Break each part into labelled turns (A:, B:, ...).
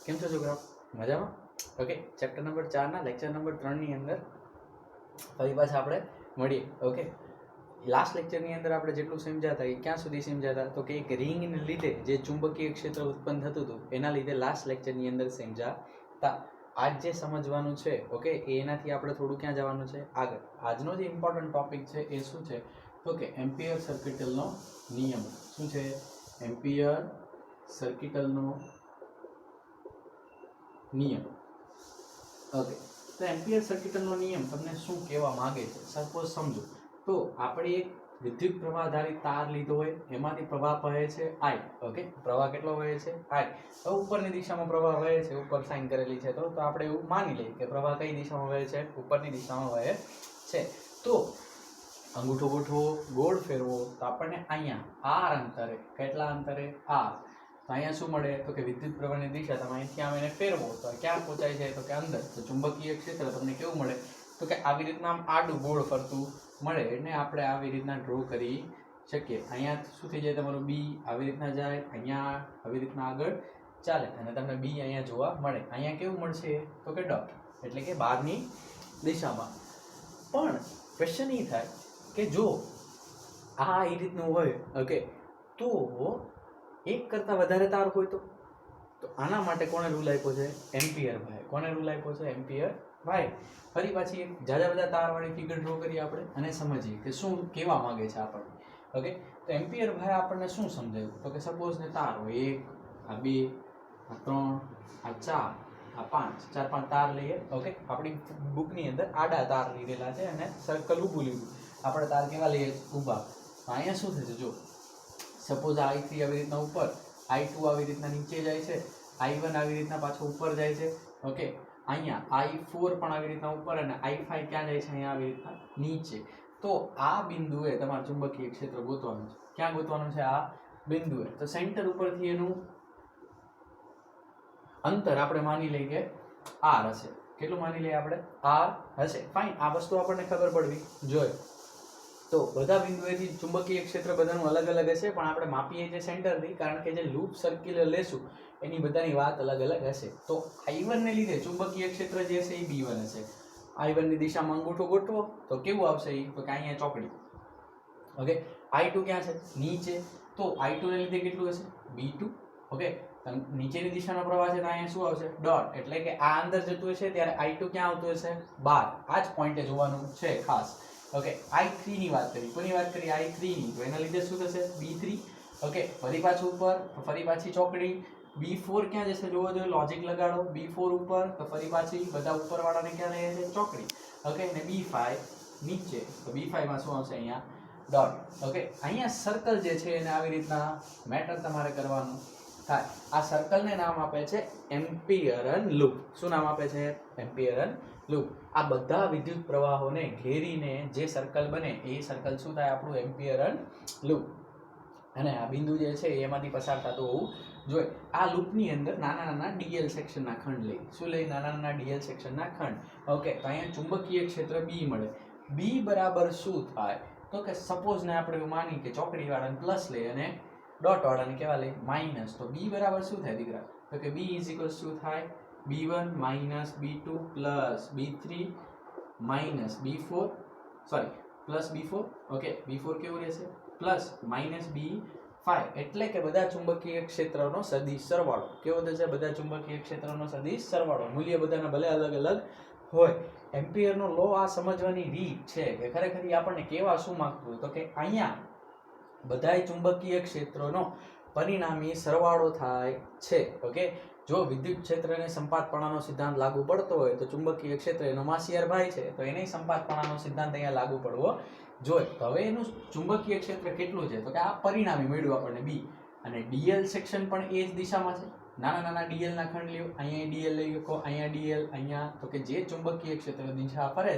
A: કેમ છો છોકરાઓ? મજામાં? ઓકે, ચેપ્ટર નંબર 4 ના લેક્ચર નંબર 3 ની અંદર ફરી પાછા આપણે મળીએ. ઓકે, લાસ્ટ લેક્ચરની અંદર આપણે જેટલું સમજાતા એ ક્યાં સુધી સમજાતા તો કે એક રિંગને લીધે જે ચુંબકીય ક્ષેત્ર ઉત્પન્ન થતું હતું એના લીધે લાસ્ટ લેક્ચરની અંદર સમજાતા. આજ જે સમજવાનું છે ઓકે એનાથી આપણે થોડું ક્યાં જવાનું છે આગળ. આજનો જે ઇમ્પોર્ટન્ટ ટોપિક છે એ શું છે તો કે એમ્પિયર સર્કિટલનો નિયમ. શું છે? એમ્પિયર સર્કિટલનો નિયમ. ઓકે, તો એમ્પિયર સર્કિટલનો નિયમ તમને શું કહેવા માંગે છે? સપોઝ સમજો તો આપણે એક વિદ્યુત પ્રવાહ આધારિત તાર લીધો હોય, એમાંથી પ્રવાહ વહે છે I. ઓકે, પ્રવાહ કેટલો વહે છે? I. તો ઉપરની દિશામાં પ્રવાહ વહે છે, ઉપર સાઇન કરેલી છે તો આપણે એવું માની લઈએ કે પ્રવાહ કઈ દિશામાં વહે છે? ઉપરની દિશામાં વહે છે. તો અંગૂઠો ગોઠવો, ગોળ ફેરવો તો આપણને અહીંયા r અંતરે, કેટલા અંતરે? r. તો અહીંયા શું મળે તો કે વિદ્યુત પ્રવાહની દિશા તમે અહીંથી આવીને ફેરવો તો ક્યાં પહોંચાય છે તો કે અંદર. તો ચુંબકીય ક્ષેત્ર તમને કેવું મળે તો કે આવી રીતના આમ આડું ગોળ ફરતું મળે. એને આપણે આવી રીતના ડ્રો કરી શકીએ. અહીંયા શું થઈ જાય તમારું B આવી રીતના જાય, અહીંયા આવી રીતના આગળ ચાલે અને તમને B અહીંયા જોવા મળે. અહીંયા કેવું મળશે તો કે ડોટ, એટલે કે બહારની દિશામાં. પણ ક્વેશ્ચન એ થાય કે જો આ એ રીતનું હોય ઓકે તો એક કરતાં વધારે તાર હોય તો આના માટે કોણે રૂલ આપ્યો છે? એમ્પિયર ભાઈ. કોણે રૂલ આપ્યો છે? એમ્પિયર ભાઈ. ફરી પાછી એક જાજા બધા તારવાળી ફિગર ડ્રો કરીએ આપણે અને સમજીએ કે શું કહેવા માંગે છે આપણને. ઓકે, તો એમ્પિયર ભાઈ આપણને શું સમજાવ્યું તો કે સપોઝ ને તાર હોય 1, આ 2, આ 3, આ 4, આ 5, 4-5 તાર લઈએ. ઓકે, આપણી બુકની અંદર આડા તાર લીધેલા છે અને સર્કલ ઊભું લીધું. આપણે તાર કેવા લઈએ? ઊભા. તો અહીંયા શું થશે જો સપોઝ I3 આવી રીતના ઉપર, I2 આવી રીતના નીચે જાય છે, I1 આવી રીતના પાછો ઉપર જાય છે. ઓકે, અહીંયા I4 પણ આવી રીતના ઉપર અને I5 ક્યાં જાય છે? અહીંયા આવી રીતના નીચે. તો આ બિંદુએ તમારે ચુંબકીય ક્ષેત્ર ગોતવાનું છે. ક્યાં ગોતવાનું છે? આ બિંદુએ. તો સેન્ટર ઉપરથી એનું અંતર આપણે માની લઈએ કે r હશે. કેટલું માની લઈએ આપણે? r હશે. ફાઇન, આ વસ્તુ આપણને ખબર પડવી જોઈએ. તો બધા બિંદુએથી ચુંબકીય ક્ષેત્ર બધાનું અલગ અલગ હશે, પણ આપણે માપીએ છીએ સેન્ટરથી, કારણ કે જે લૂપ સર્ક્યુલર લેશું એની બધાની વાત અલગ અલગ હશે. તો I1 ને લીધે ચુંબકીય ક્ષેત્ર જે હશે એ B1 હશે. I1 ની દિશામાં અંગૂઠો ગોઠવો તો કેવું આવશે? તો કે અહીંયા ચોકડી. ઓકે, I2 ક્યાં છે? નીચે. તો I2 ને લીધે કેટલું હશે? B2. ઓકે, નીચેની દિશાનો પ્રવાહ છે તો અહીંયા શું આવશે? ડોટ. એટલે કે આ અંદર જતું હશે ત્યારે I2 ક્યાં આવતું હશે? બહાર. આ જ પોઈન્ટે જોવાનું છે ખાસ. ઓકે, I3 ની વાત કરી. કોની વાત કરી? I3 ની. તો એના લીધે શું થશે? B3. ઓકે, ફરી પાછું ઉપર તો ફરી પાછી ચોકડી. B4 ક્યાં જશે? જોવો જોઈએ, લોજિક લગાડો. B4 ઉપર તો ફરી પાછી બધા ઉપરવાળાને ક્યાં લઈએ છે? ચોકડી. ઓકે, અને B5 નીચે. તો B5 માં શું આવશે? અહીંયા ડોટ. ઓકે, અહીંયા સર્કલ જે છે એને આવી રીતના મેટર તમારે કરવાનું થાય. આ સર્કલને નામ આપે છે એમ્પિયરન લૂપ. શું નામ આપે છે? એમ્પિયરન લૂપ. આ બધા વિદ્યુત પ્રવાહોને ઘેરીને જે સર્કલ બને એ સર્કલ શું થાય? આપણું એમ્પિયરન લૂપ. અને આ બિંદુ જે છે એમાંથી પસાર થતું હોવું જોઈએ. આ લૂપની અંદર નાના નાના ડીએલ સેક્શનના ખંડ લઈ. શું લઈ? નાના નાના ડીએલ સેક્શનના ખંડ. ઓકે, તો અહીંયા ચુંબકીય ક્ષેત્ર B મળે. B બરાબર શું થાય તો કે સપોઝ ને આપણે એવું માની કે ચોકડી વાળાને પ્લસ લઈ અને ડોટ વાળાને કેવા લઈ? માઇનસ. તો B બરાબર શું થાય દીકરા? તો કે B શું થાય? B1 minus B2 plus B3 minus B4 sorry plus B4. Okay, B4 કેવું રહેશે? Plus minus B5. એટલે કે બધા ચુંબકીય ક્ષેત્રનો સદિશ સરવાળો કેવો થશે? બધા ચુંબકીય ક્ષેત્રનો સદિશ સરવાળો. મૂલ્ય બધાના ભલે અલગ અલગ હોય. એમ્પિયરનો લો આ સમજવાની રીત છે કે ખરેખર આપણને કેવા શું માંગતું તો કે અહીંયા બધાય ચુંબકીય ક્ષેત્રોનો પરિણામી સરવાળો થાય છે. ઓકે, જો વિદ્યુત ક્ષેત્રને સંપાતપણાનો સિદ્ધાંત લાગુ પડતો હોય તો ચુંબકીય ક્ષેત્ર એનો માસીયાર ભાઈ છે તો એને સંપાતપણાનો સિદ્ધાંત અહીંયા લાગુ પડવો જોઈએ. તો હવે એનું ચુંબકીય ક્ષેત્ર કેટલું છે તો કે આ પરિણામી મળ્યું આપણને B. અને ડીએલ સેક્શન પણ એ જ દિશામાં છે. નાના નાના ડીએલ ના ખંડ લ્યો. અહીંયા ડીએલ લઈ શકો, અહીંયા ડીએલ, અહીંયા. તો કે જે ચુંબકીય ક્ષેત્ર દિશા ફરે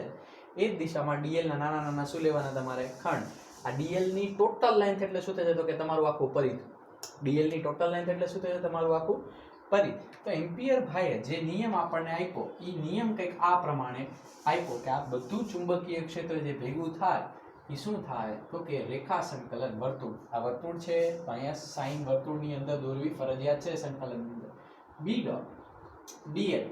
A: છે એ જ દિશામાં ડીએલ ના નાના નાના શું લેવાના તમારે? ખંડ. આ ડીએલ ની ટોટલ લેન્થ એટલે શું થશે તો કે તમારું આખું પરિઘ. ડીએલ ની ટોટલ લેન્થ એટલે શું થશે? તમારું આખું પરિઘ. તો એમ્પિયર ભાઈએ જે નિયમ આપણને આપ્યો એ નિયમ કંઈક આ પ્રમાણે આપ્યો કે આ બધું ચુંબકીય ક્ષેત્ર જે ભેગું થાય એ શું થાય તો કે રેખા સંકલન વર્તુળ. આ વર્તુળ છે તો અહીંયા સાઈન વર્તુળની અંદર દોરવી ફરજિયાત છે સંકલનની અંદર. B ડોટ dl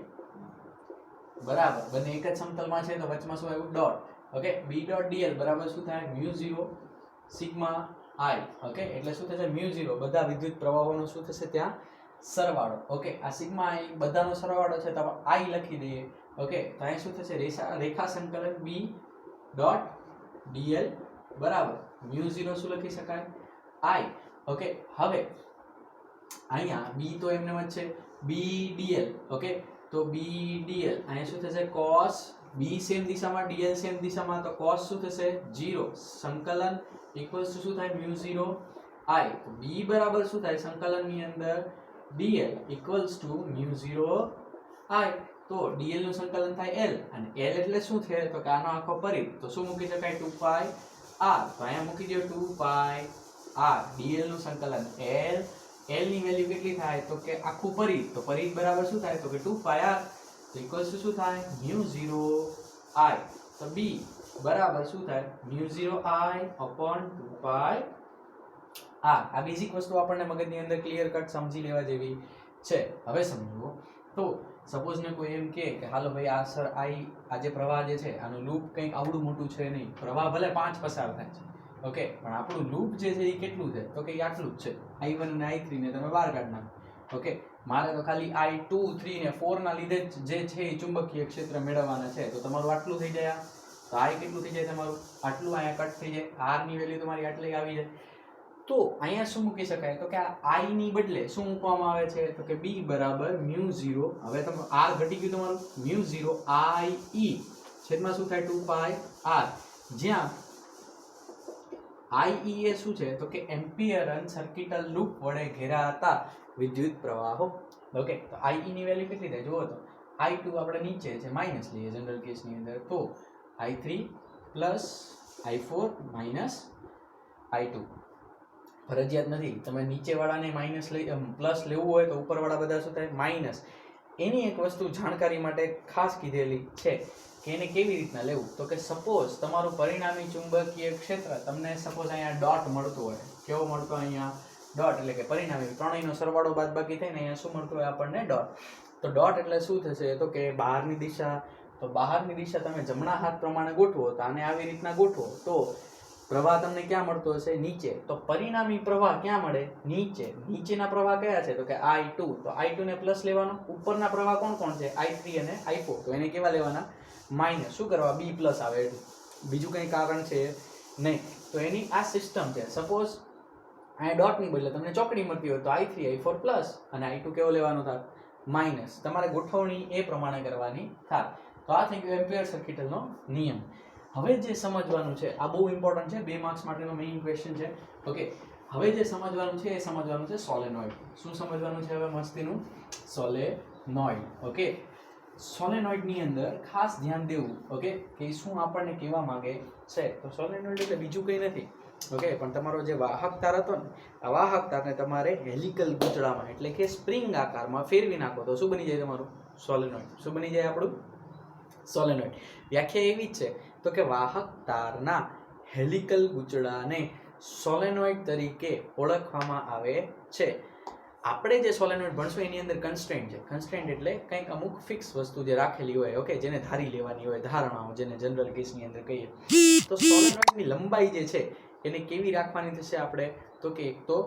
A: બરાબર બંને એક જ સમતલમાં છે તો વચમાં શું આવ્યું dot. Okay b dot dl બરાબર શું થાય μ0 સિગ્મા i. ઓકે એટલે શું થશે μ0 બધા વિદ્યુત પ્રવાહોનો શું થશે ત્યાં સરવાળો. ઓકે આ સિગ્મા i બધાનો સરવાળો છે તો i લખી દઈએ. ઓકે તો અહીં શું થશે રેખા સંકલન b ડોટ dl બરાબર μ0 શું લખી શકાય i. ઓકે હવે અહીંયા b તો એમને જ છે b dl. ઓકે તો b dl અહીંયા શું થશે cos b સેમ દિશામાં dl સેમ દિશામાં તો cos શું થશે 0 સંકલન ઇક્વલ્સ ટુ શું થાય μ0 i. તો b બરાબર શું થાય સંકલનની અંદર dl ઇક્વલ્સ ટુ μ0 i. તો dl નું સંકલન થાય l અને l એટલે શું છે તો કે આનો આખો પરિઘ તો શું મૂકી શકાય 2π r. તો અહીંયા મૂકી દો 2π r. dl નું સંકલન l ની વેલ્યુ કેટલી થાય તો કે આખું પરિઘ તો પરિઘ બરાબર શું થાય તો કે 2π r ઇક્વલ્સ ટુ શું થાય μ0 i. તો b બરાબર શું થાય μ0 i upon 2π r. આ બેઝિક વસ્તુ આપણને મગજની અંદર ક્લિયર કટ સમજી લેવા જેવી છે. હવે સમજો તો સપોઝ ને કોઈ એમ કે હાલો ભાઈ આ સર આ જે પ્રવાહ જે છે આનું લૂપ કંઈક આવડું મોટું છે નહીં. પ્રવાહ ભલે 5 પસાર થાય છે ઓકે પણ આપણું લૂપ જે છે એ કેટલું છે તો કે આટલું જ છે i1 અને i3 ને તમે બહાર કાઢ નાખો. ઓકે મારે તો ખાલી i2 3 ને 4 ના લીધે જે છે એ ચુંબકીય ક્ષેત્ર મેળવવાના છે તો તમારું આટલું થઈ જાય. તો i કેટલું થઈ જાય તમારું આટલું અહીંયા કટ થઈ જાય. r ની વેલ્યુ તમારી આટલી આવી જાય. તો અહીંયા શું મૂકી શકાય તો કે આ i ની બદલે શું મૂકવામાં આવે છે તો કે b બરાબર μ0. હવે તમે r ઘટી ગયું તમારું μ0 i e છેદમાં શું થાય 2π r. જ્યાં i e એ શું છે તો કે એમ્પિયરન સર્કિટલ લૂપ વડે ઘેરાતા વિદ્યુત પ્રવાહો. ઓકે તો i e ની વેલ્યુ કેટલી થાય જુઓ તો i2 આપણે નીચે છે માઈનસ લઈએ જનરલ કેસની અંદર તો i3 plus i4 minus i2 ફરજિયાત નથી. તમે નીચેવાળાને માઇનસ લઈ પ્લસ લેવું હોય તો ઉપરવાળા બધા શું થાય માઇનસ. એની એક વસ્તુ જાણકારી માટે ખાસ કીધેલી છે કે એને કેવી રીતના લેવું તો કે સપોઝ તમારું પરિણામી ચુંબકીય ક્ષેત્ર તમને સપોઝ અહીંયા ડોટ મળતું હોય. કેવો મળતો અહીંયા ડોટ એટલે કે પરિણામી ત્રણેયનો સરવાળો બાદબાકી થઈને અહીંયા શું મળતું હોય આપણને ડોટ. તો ડોટ એટલે શું થશે તો કે બહારની દિશા. તો બહારની દિશા તમે જમણા હાથ પ્રમાણે ગોઠવો તો આને આવી રીતના ગોઠવો તો પ્રવાહ તમને ક્યાં મળતો હશે નીચે. તો પરિણામી પ્રવાહ ક્યાં મળે નીચે. નીચેના પ્રવાહ કયા છે તો કે i2 તો i2 ને પ્લસ લેવાનો. ઉપરના પ્રવાહ કોણ કોણ છે i3 અને i4 તો એને કેવા લેવાના માઇનસ. શું કરવા b પ્લસ આવે એટલે બીજું કંઈ કારણ છે નહીં. તો એની આ સિસ્ટમ છે. સપોઝ અહીંયા ડોટની બદલે તમને ચોકડી મળતી હોય તો i3 i4 પ્લસ અને i2 કેવો લેવાનો થાય માઇનસ. તમારે ગોઠવણી એ પ્રમાણે કરવાની થાય. તો આ થઈ ગયો એમ્પિયર સર્કિટલનો નિયમ. હવે જે સમજવાનું છે આ બહુ ઇમ્પોર્ટન્ટ છે 2 માર્ક્સ માટેનો મેઇન ક્વેશ્ચન છે. ઓકે હવે જે સમજવાનું છે એ સમજવાનું છે સોલેનોઇડ. શું સમજવાનું છે હવે મસ્તીનું સોલેનોઇડ. ઓકે સોલેનોઇડની અંદર ખાસ ધ્યાન દેવું ઓકે કે શું આપણને કહેવા માંગે છે. તો સોલેનોઇડ એટલે બીજું કંઈ નથી ઓકે પણ તમારો જે વાહક તાર હતો ને આ વાહક તારને તમારે હેલિકલ ગૂંચળામાં એટલે કે સ્પ્રિંગ આકારમાં ફેરવી નાખો તો શું બની જાય તમારું સોલેનોઇડ. શું બની જાય આપણું સોલેનોઇડ. વ્યાખ્યા એવી જ છે તો કે વાહક તારના હેલિકલ ગૂંચળાને સોલેનોઇડ તરીકે ઓળખવામાં આવે છે. આપણે જે સોલેનોઇડ ભણશું એની અંદર કન્સ્ટ્રેન્ટ છે. કન્સ્ટ્રેન્ટ એટલે કંઈક અમુક ફિક્સ વસ્તુ જે રાખેલી હોય ઓકે જેને ધારી લેવાની હોય ધારણાઓ જેને જનરલ કેસની અંદર કહીએ. તો સોલેનોઇડની લંબાઈ જે છે એને કેવી રાખવાની થશે આપણે તો કે એક તો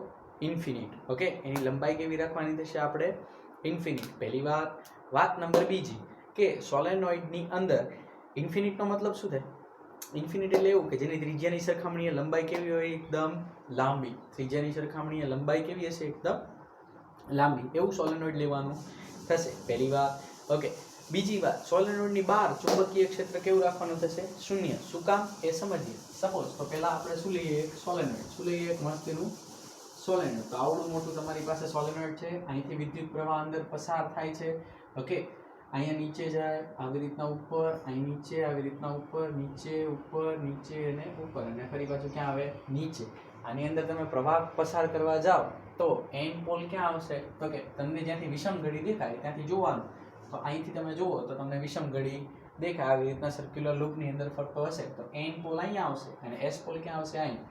A: ઇન્ફિનિટ. ઓકે એની લંબાઈ કેવી રાખવાની થશે આપણે ઇન્ફિનિટ. પહેલી વાત નંબર બીજી કે સોલેનોઇડની અંદર ઇન્ફિનિટનો મતલબ શું થાય. ઇન્ફિનિટ એટલે એવું કે જેની ત્રિજ્યાની સરખામણીએ લંબાઈ કેવી હોય એકદમ લાંબી. ત્રિજ્યાની સરખામણીએ લંબાઈ કેવી હશે એકદમ લાંબી. એવું સોલેનોઇડ લેવાનું થશે પહેલી વાત. ઓકે બીજી વાત સોલેનોઇડની બહાર ચુંબકીય ક્ષેત્ર કેવું રાખવાનું થશે શૂન્ય. શું કામ એ સમજીએ. સપોઝ તો પહેલા આપણે શું લઈએ એક સોલેનોઇડ. શું લઈએ એક મસ્તીનું સોલેનોઇડ. તો આવડું મોટું તમારી પાસે સોલેનોઇડ છે. અહીંથી વિદ્યુત પ્રવાહ અંદર પસાર થાય છે. ઓકે અહીંયા નીચે જાય આવી રીતના ઉપર અહીં નીચે આવી રીતના ઉપર નીચે અને ઉપર અને ફરી પાછું ક્યાં આવે નીચે. આની અંદર તમે પ્રવાહ પસાર કરવા જાઓ તો એન પોલ ક્યાં આવશે તો કે તમને જ્યાંથી વિષમ ઘડી દેખાય ત્યાંથી જોવાનું. તો અહીંથી તમે જુઓ તો તમને વિષમ ઘડી દેખાય આવી રીતના સર્ક્યુલર લૂપની અંદર ફરતો હશે તો એન પોલ અહીંયા આવશે અને એસ પોલ ક્યાં આવશે અહીં.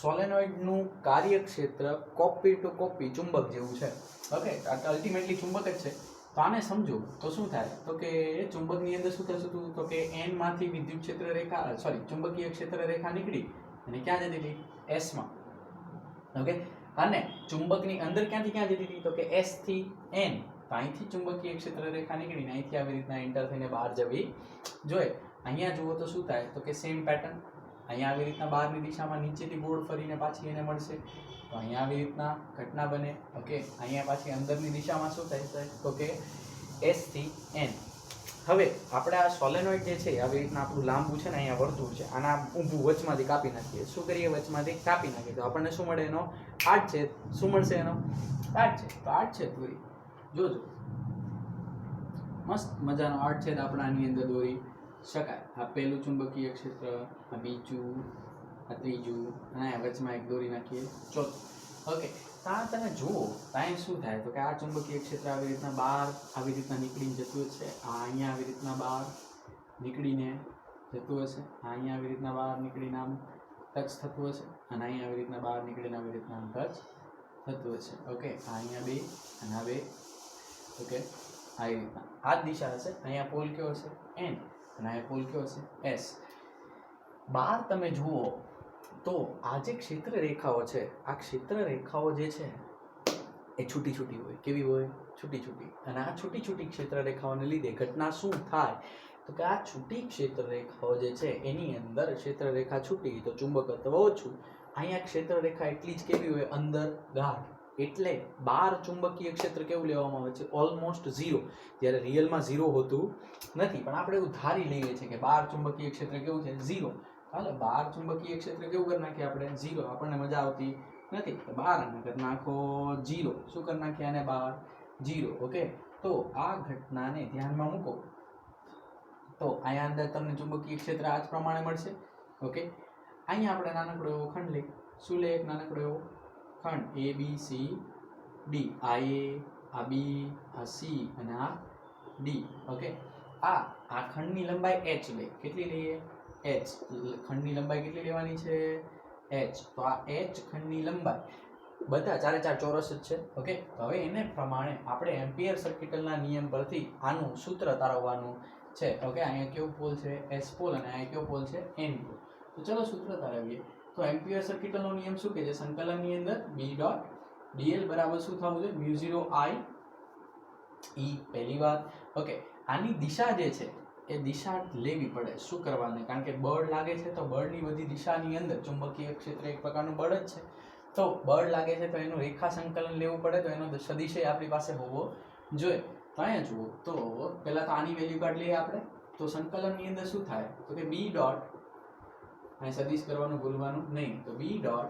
A: સોલેનોઇડનું કાર્યક્ષેત્ર કોપી ટુ કોપી ચુંબક જેવું છે. ઓકે અલ્ટિમેટલી ચુંબક જ છે તો આને સમજો તો શું થાય તો કે ચુંબકની અંદર શું થતું હતું તો કે n માંથી વિદ્યુત ક્ષેત્ર રેખા ચુંબકીય ક્ષેત્ર રેખા નીકળી અને ક્યાં જતી હતી s માં. ઓકે, અને ચુંબકની અંદર ક્યાંથી ક્યાં જતી હતી તો કે s થી n. તો અહીંથી ચુંબકીય ક્ષેત્ર રેખા નીકળીને અહીંથી આવી રીતના એન્ટર થઈને બહાર જવી જોઈએ. અહીંયા જુઓ તો શું થાય તો કે સેમ પેટર્ન, અહીંયા આવી રીતના બહારની દિશામાં નીચેથી ગોળ ફરીને પાછી એને મળશે. તો અહીંયા આવી રીતના ઘટના બને. ઓકે, અહીંયા પાછી અંદરની દિશામાં શું થાય તો કે s થી n. હવે આપણે આ સોલેનોઇડ જે છે આવી રીતના આપણું લાંબુ છે ને અહીંયા વર્તુળ છે, આના ઊભું વચમાંથી કાપી નાખીએ. શું કરીએ? વચમાંથી કાપી નાખીએ તો આપણને શું મળે? એનો આડછેદ. શું મળશે? એનો આડછેદ. તો આડછેદ દોરી જોજો, મસ્ત મજાનો આડછેદ આપણે આની અંદર દોરી શકાય. આ પહેલું ચુંબકીય ક્ષેત્ર, આ બીજું, આ ત્રીજું, અને આ વચમાં એક દોરી નાખીએ ચોથું. ઓકે, ત્યાં તમે જુઓ ત્યાં શું થાય તો કે આ ચુંબકીય ક્ષેત્ર આવી રીતના બહાર આવી રીતના નીકળીને જતું હશે. આ અહીંયા આવી રીતના બહાર નીકળીને જતું હશે. આ અહીંયા આવી રીતના બહાર નીકળીને આમ ટચ થતું હશે, અને અહીંયા આવી રીતના બહાર નીકળીને આવી રીતના આમ ટચ થતું હશે. ઓકે, આ અહીંયા બે અને આ બે. ઓકે, આવી રીતના આ જ દિશા હશે. અહીંયા પોલ કયો હશે? n, અને અહીંયા પોલ કયો હશે? s. બહાર તમે જુઓ તો આ જે ક્ષેત્ર રેખાઓ છે, આ ક્ષેત્ર રેખાઓ જે છે એ છૂટી છૂટી હોય. કેવી હોય? છૂટી છૂટી. અને આ છૂટી છૂટી ક્ષેત્ર રેખાઓને લીધે ઘટના શું થાય તો કે આ છૂટી ક્ષેત્ર રેખાઓ જે છે એની અંદર ક્ષેત્ર રેખા છૂટી તો ચુંબકત્વ ઓછું. અહીંયા ક્ષેત્ર રેખા એટલી જ કેવી હોય? અંદર ગાઢ. એટલે બહાર ચુંબકીય ક્ષેત્ર કેવું લેવામાં આવે છે? Almost zero. જ્યારે રિયલમાં ઝીરો હોતું નથી, પણ આપણે એવું ધારી લઈએ છીએ કે બહાર ચુંબકીય ક્ષેત્ર કેવું છે? ઝીરો. હાલો, બહાર ચુંબકીય ક્ષેત્ર કેવું કરી નાખીએ આપણે? ઝીરો. આપણને મજા આવતી નથી તો બહાર આને કરી નાખો ઝીરો. શું કરી નાખીએ આને? બહાર ઝીરો. ઓકે, તો આ ઘટનાને ધ્યાનમાં મૂકો તો અહીંયા અંદર તમને ચુંબકીય ક્ષેત્ર આ જ પ્રમાણે મળશે. ઓકે, અહીંયા આપણે નાનકડો એવો ખંડ લઈએ. શું લઈએ? એક નાનકડો એવો ખંડ a b c d. આ a, આ b, આ c અને આ d. ઓકે, આ ખંડની લંબાઈ h લે. કેટલી લઈએ? h. ખંડની લંબાઈ કેટલી લેવાની છે? h. તો આ h ખંડની લંબાઈ બધા ચારે ચાર ચોરસ જ છે. ઓકે, તો હવે એને પ્રમાણે આપણે એમ્પિયર સર્કિટલના નિયમ પરથી આનું સૂત્ર તારવવાનું છે. ઓકે, અહીંયા કેવો પોલ છે? s પોલ, અને અહીંયા કેવો પોલ છે? n pole. તો ચલો સૂત્ર તારવીએ. તો એમ્પિયર સર્કિટલનો નિયમ શું કહે છે? સંકલનની અંદર b ડોટ dl બરાબર શું થવું જોઈએ? Mu 0 I e. પહેલી વાત. ઓકે, આની દિશા જે છે એ દિશા લેવી પડે. શું કરવાનું? કારણ કે બળ લાગે છે તો બળની બધી દિશાની અંદર ચુંબકીય ક્ષેત્ર એક પ્રકારનું બળ જ છે. તો બળ લાગે છે તો એનું રેખા સંકલન લેવું પડે, તો એનો સદિશ આપણી પાસે હોવો જોઈએ. તો અહીંયા જુઓ તો પહેલા તો આની વેલ્યુ કાઢી લઈએ આપણે. તો સંકલનની અંદર શું થાય તો કે b ડોટ, અહીં સદિશ કરવાનું ભૂલવાનું નહીં, તો b ડોટ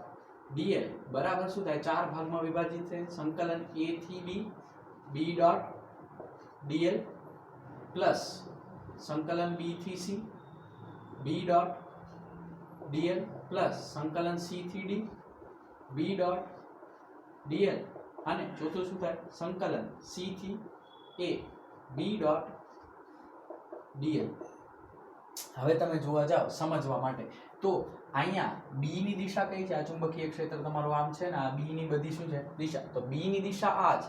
A: dl બરાબર શું થાય? ચાર ભાગમાં વિભાજિત છે. સંકલન a થી b, b dot dl plus સંકલન b થી c, b dot dl plus સંકલન c થી d, b ડોટ dl, અને ચોથું શું થાય? સંકલન c થી a, b ડોટ dl. હવે તમે જોવા જાઓ સમજવા માટે તો અહીંયા b ની દિશા કઈ છે? આ ચુંબકીય ક્ષેત્ર તમારું આમ છે ને, આ b ની બધી શું છે? દિશા. તો b ની દિશા આ જ.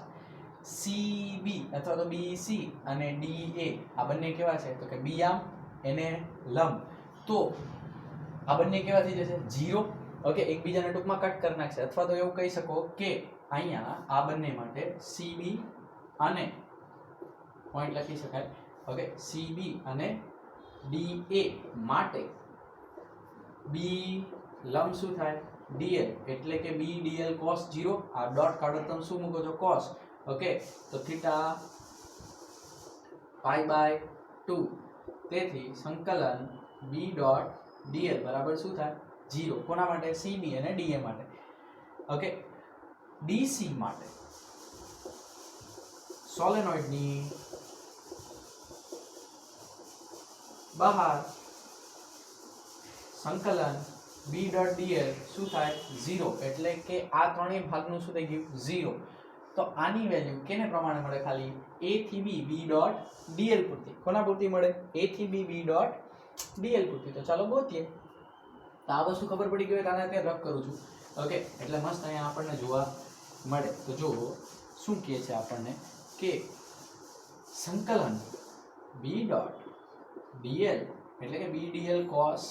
A: CB અથવા તો BC અને DA આ બંને કેવા છે તો કે B આમ એને લંબ, તો આ બંને કેવા થઈ જશે? 0. ઓકે, એકબીજાને ટૂંકમાં કટ કરી નાખશે. અથવા તો એવું કહી શકો કે અહીંયા આ બંને માટે CB અને પોઈન્ટ લખી શકાય. ઓકે, CB અને DA માટે B લંબ શું થાય? DL, એટલે કે B DL cos 0. આ ડોટ કાઢો તમે શું મૂકો છો? cos. ઓકે, તો થીટા π/2. તેથી સંકલન b ડોટ dl બરાબર શું થાય? 0. કોના માટે? CB અને DA માટે. ઓકે, DC માટે સોલેનોઇડની બહાર સંકલન b ડોટ dl શું થાય? 0. એટલે કે આ ત્રણેય ભાગનું શું થઈ ગયું? 0. તો આની વેલ્યુ કેને પ્રમાણે મળે? ખાલી a થી b, b ડોટ dl પૂરતી. કોના પૂરતી મળે? a થી b, b ડોટ dl પૂરતી. તો ચાલો ગોતીએ. તો આ વસ્તુ ખબર પડી ગઈ, આને અત્યારે રફ કરું છું. ઓકે, એટલે મસ્ત અહીંયા આપણને જોવા મળે. તો જો શું કહે છે આપણને કે સંકલન b ડોટ dl એટલે કે b dl cos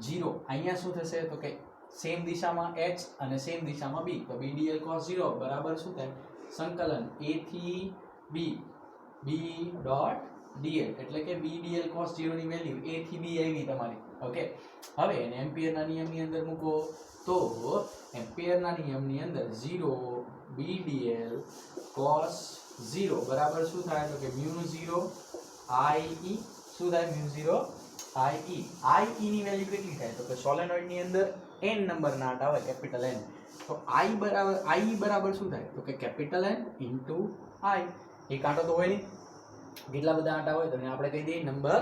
A: 0 અહીંયા શું થશે તો કે સેમ દિશામાં h અને સેમ દિશામાં b તો b dl cos 0 બરાબર શું થાય સંકલન a થી b b ડોટ dl એટલે કે b dl cos 0 ની વેલ્યુ a થી b આવી તમારી ઓકે હવે એને એમ્પિયરના નિયમની અંદર મૂકો તો એમ્પિયરના નિયમની અંદર 0 b dl cos 0 બરાબર શું થાય તો કે mu 0 I e શું થાય mu 0 I e ની વેલ્યુ કેટલી થાય તો કે સોલેનોઇડ ની અંદર n નંબર ના આંટા હોય કેપિટલ n તો I બરાબર શું થાય તો કે કેપિટલ N ઇન્ટુ I એક આંટો તો હોય નહીં કેટલા બધા આંટા હોય તો આપણે કહી દઈએ નંબર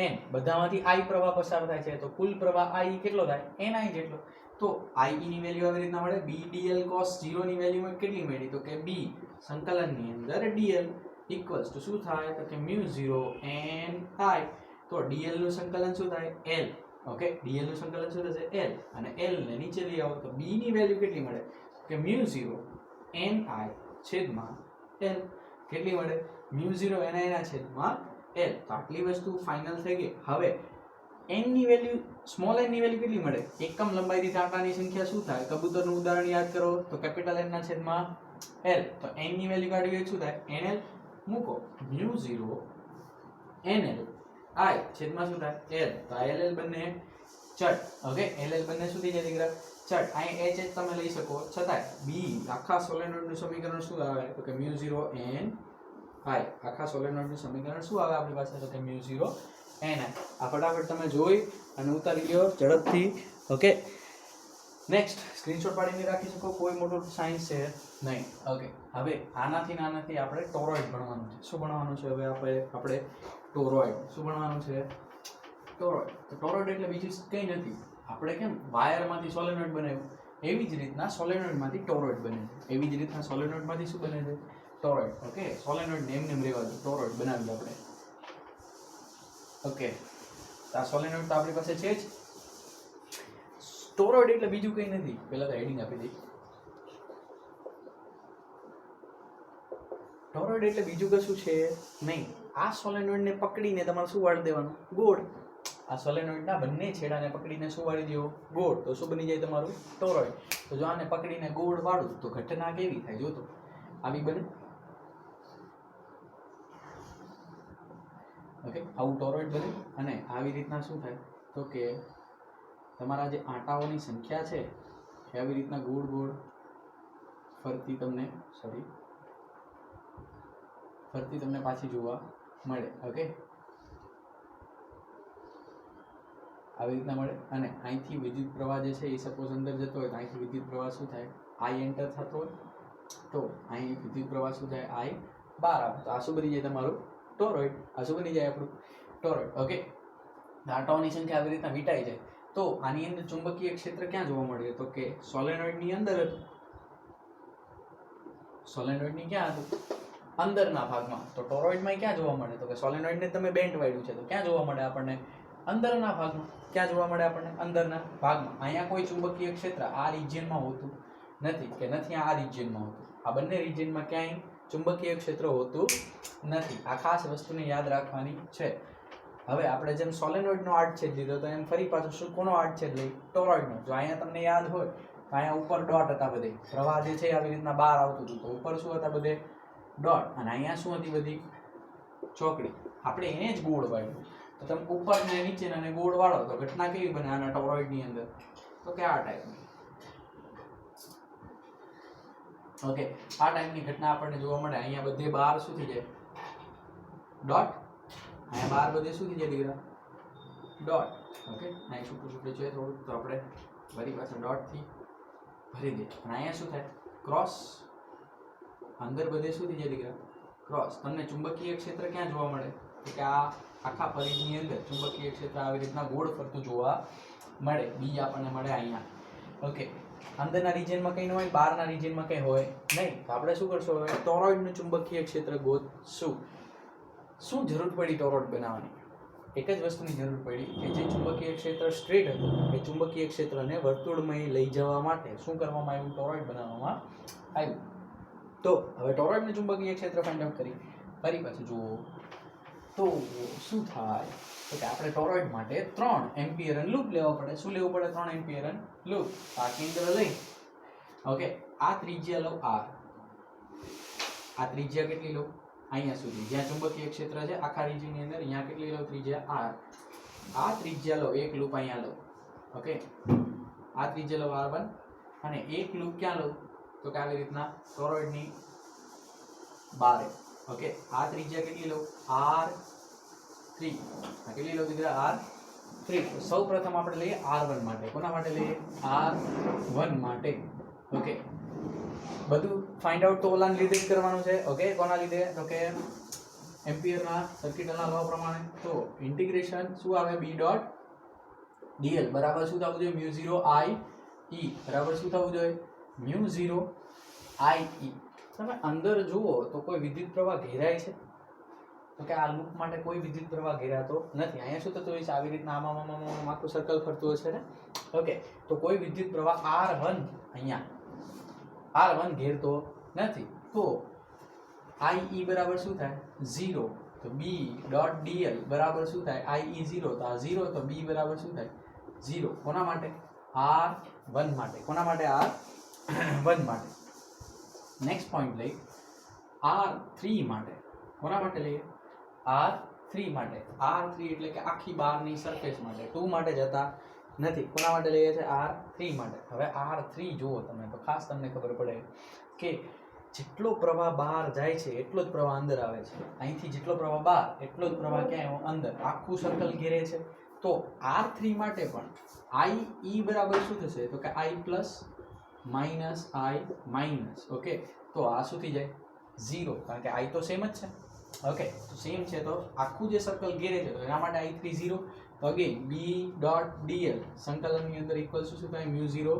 A: n બધામાંથી I પ્રવાહ પસાર થાય છે તો કુલ પ્રવાહ I કેટલો થાય ni જેટલો તો I ની વેલ્યુ આવી રીતના મળે b dl cos 0 ની વેલ્યુ કેટલી મળી તો કે b સંકલન ની અંદર dl ઇક્વલ્સ ટુ શું થાય તો કે mu 0 ni તો dl નું સંકલન શું થાય l ઓકે dl નું સંકલન શું થશે l અને l ને નીચે લઈ આવો તો b ની વેલ્યુ કેટલી મળે કે mu 0 ni છેદમાં l કેટલી મળે mu 0 ni ના છેદમાં l તો આટલી વસ્તુ ફાઇનલ થઈ ગઈ હવે n ની વેલ્યુ સ્મોલ n ની વેલ્યુ કેટલી મળે એકમ લંબાઈ દીઠ આંકડાની સંખ્યા શું થાય કબૂતરનું ઉદાહરણ યાદ કરો તો કેપિટલ n ના છેદમાં l તો n ની વેલ્યુ કાઢવી હોય શું થાય nl મૂકો mu 0 nl I છેદમાં શું થાય l તો ll બંને ચટ ઓકે ll બંને શું થઈ જાય દીકરા ચટ અહીં h તમે લઈ શકો છતાંય b આખા સોલેનોઇડ નું સમીકરણ શું આવે તો કે mu 0 n I આખા સોલેનોઇડ નું સમીકરણ શું આવે આપણી પાસે તો કે mu 0 n I આ ફટાફટ તમે જોઈ અને ઉતારી લ્યો ઝડપથી ઓકે નેક્સ્ટ સ્ક્રીનશોટ પાડીને રાખી શકો કોઈ મોટું સાયન્સ છે નહીં ઓકે હવે આનાથી આપણે ટોરોઇડ ભણવાનું છે શું ભણવાનું છે હવે આપણે ટોરોઇડ શું ભણવાનું છે ટોરોઇડ તો ટોરોઇડ એટલે બીજું કંઈ નથી આપણે કેમ વાયરમાંથી સોલેનોઇડ બનાવ્યું એવી જ રીતના સોલેનોઇડમાંથી ટોરોઇડ બને છે એવી જ રીતના સોલેનોઇડમાંથી શું બને છે ટોરોઇડ ઓકે સોલેનોઇડ નેમ રહેવા દો ટોરોઇડ બનાવીએ આપણે ઓકે તો આ સોલેનોઇડ તો આપણી પાસે છે જ ટોરોઇડ એટલે બીજું કંઈ નથી પહેલા તો હેડિંગ આપી દઈ ટોરોઇડ એટલે બીજું કશું છે નહીં આ સોલેનોઇડને પકડીને તમારે શું વાળી દેવાનું ગોળ આ સોલેનોઇડના બંને છેડાને પકડીને શું વાળી દો ગોળ તો શું બની જાય તમારું ટોરોઇડ તો જો આને પકડીને ગોળ વાળું તો ઘટના કેવી થાય જો તો આવી બને ઓકે આવું ટોરોઇડ બને અને આવી રીતના શું થાય તો કે તમારા જે આંટાઓની સંખ્યા છે એ આવી રીતના ગોળ ગોળ ફરતી તમને પાછી જોવા મળે ઓકે આવી રીતના મળે અને અહીંથી વિદ્યુત પ્રવાહ જે છે એ સપોઝ અંદર જતો હોય તો અહીંથી વિદ્યુત પ્રવાહ શું થાય I એન્ટર થતો હોય તો અહીં વિદ્યુત પ્રવાહ શું થાય I બહાર આવે તો આ શું બની જાય તમારું ટોરોઇડ આ શું બની જાય આપણું ટોરોઇડ ઓકે આંટાઓની સંખ્યા આવી રીતના વીટાઈ જાય તો આની અંદર ચુંબકીય ક્ષેત્ર ક્યાં જોવા મળે તો કે સોલેનોઇડની અંદર હતું સોલેનોઇડની ક્યાં હતું અંદરના ભાગમાં તો ટોરોઇડમાં ક્યાં જોવા મળે તો કે સોલેનોઇડને તમે બેન્ટ વાળ્યું છે તો ક્યાં જોવા મળે આપણને અંદરના ભાગમાં ક્યાં જોવા મળે આપણને અંદરના ભાગમાં અહીંયા કોઈ ચુંબકીય ક્ષેત્ર આ રિજિયનમાં હોતું નથી કે નથી આ રિજિયનમાં હોતું આ બંને રિજિયનમાં ક્યાંય ચુંબકીય ક્ષેત્ર હોતું નથી આ ખાસ વસ્તુને યાદ રાખવાની છે હવે આપણે જેમ સોલેનોઇડનો આડછેદ લીધો તો એમ ફરી પાછું શું કોનો આડછેદ લઈ ટોરોઇડનો જો અહીંયા તમને યાદ હોય તો અહીંયા ઉપર ડોટ હતા બધે પ્રવાહ જે છે આવી રીતના બહાર આવતું હતું તો ઉપર શું હતા બધે ડોટ અને અહીંયા શું હતી બધી ચોકડી આપણે એને જ ગોળ વાળ્યું તો તમે ઉપર ને નીચે અને ગોળ વાળો તો ઘટના કેવી બને આના ટોરોઇડની અંદર તો કે આ ટાઈપની ઓકે આ ટાઈપની ઘટના આપણને જોવા મળે અહીંયા બધે બહાર શું થઈ જાય ડોટ અહીંયા બહાર બધે શું થઈ જાય દીકરા ડોટ ઓકે અહીં છૂટું છે થોડું તો આપણે ફરી પાછળ ડોટથી ભરી દઈએ અને અહીંયા શું થાય ક્રોસ અંદર બધે શું થઈ જાય દીકરા ક્રોસ તમને ચુંબકીય ક્ષેત્ર ક્યાં જોવા મળે કે આ આખા પરિઘની અંદર ચુંબકીય ક્ષેત્ર આવી રીતના ગોળ ફરતું જોવા મળે બી આપણને મળે અહીંયા ઓકે અંદરના રિજિયનમાં કંઈ ન હોય બહારના રિજિયનમાં કંઈ હોય નહીં તો આપણે શું કરશું હવે ટોરોઇડનું ચુંબકીય ક્ષેત્ર ગોતશું શું જરૂર પડી ટોરોઇડ બનાવવાની એક જ વસ્તુની જરૂર પડી કે જે ચુંબકીય ક્ષેત્ર સ્ટ્રેટ હતું એ ચુંબકીય ક્ષેત્રને વર્તુળમય લઈ જવા માટે શું કરવામાં આવ્યું ટોરોઇડ બનાવવામાં આવ્યું તો હવે ટોરોઇડનું ચુંબકીય ક્ષેત્ર ફાઇન્ડ આઉટ કરી ફરી પાછું જુઓ તો શું થાય તો કે આપણે ટોરોઇડ માટે 3 એમ્પિયરન લૂપ લેવા પડે. શું લેવું પડે? 3 એમ્પિયરન લૂપ. આ કેન્દ્ર લઈ ઓકે આ ત્રિજ્યા લો r, આ ત્રિજ્યા કેટલી લો અહીંયા સુધી જ્યાં ચુંબકીય ક્ષેત્ર છે આખા રીજનની અંદર, અહીંયા કેટલી લો ત્રિજ્યા r. આ ત્રિજ્યા લો, એક લૂપ અહીંયા લો ઓકે આ ત્રિજ્યા લો r1 અને એક લૂપ ક્યાં લો તો કે આવી રીતના ટોરોઇડની બારે ઓકે આ ત્રિજ્યા કેટલી લો r3. આ કેટલી લો દીકરા r3. સૌ પ્રથમ આપણે લઈએ r1 માટે. કોના માટે લઈએ? r1 માટે ઓકે બધું ફાઇન્ડ આઉટ તો ઓલાને લીધે જ કરવાનું છે ઓકે કોના લીધે તો કે એમ્પિયરના સર્કિટના લો પ્રમાણે. તો ઇન્ટિગ્રેશન શું આવે b ડોટ dl બરાબર શું થવું જોઈએ μ0 I e બરાબર શું થવું જોઈએ μ0 I e. તમે અંદર જુઓ તો કોઈ વિદ્યુત પ્રવાહ ઘેરાય છે તો કે આ લૂપ માટે કોઈ વિદ્યુત પ્રવાહ ઘેરાતો નથી. અહીંયા શું થતું હોય છે આવી રીતના આમાં આખું સર્કલ ફરતું હશે ને ઓકે તો કોઈ વિદ્યુત પ્રવાહ r1 અહીંયા r1 ઘેરતો નથી. તો IE બરાબર શું થાય 0. તો b ડોટ dl બરાબર શું થાય IE 0. તો આ 0 તો b બરાબર શું થાય 0. કોના માટે? r1 માટે. કોના માટે? r1 માટે. નેક્સ્ટ પોઈન્ટ લઈ r3 માટે. કોના માટે લઈએ? r3 માટે. r3 એટલે કે આખી બહારની સરફેસ માટે, 2 માટે જતા નથી. કોના માટે લઈએ છે? r3 માટે. હવે r3 જુઓ તમે તો ખાસ તમને ખબર પડે કે જેટલો પ્રવાહ બહાર જાય છે એટલો જ પ્રવાહ અંદર આવે છે. અહીંથી જેટલો પ્રવાહ બહાર એટલો જ પ્રવાહ ક્યાં અંદર. આખું સર્કલ ઘેરે છે. તો r3 માટે પણ IE બરાબર શું થશે તો કે I plus minus I minus okay તો આ શું થઈ જાય 0 કારણ કે I તો સેમ જ છે ઓકે તો સેમ છે તો આખું જે સર્કલ ઘેરે છે તો એના માટે I3 0. તો અગેન b ડોટ dl સંકલનની અંદર ઇક્વલ શું થાય μ0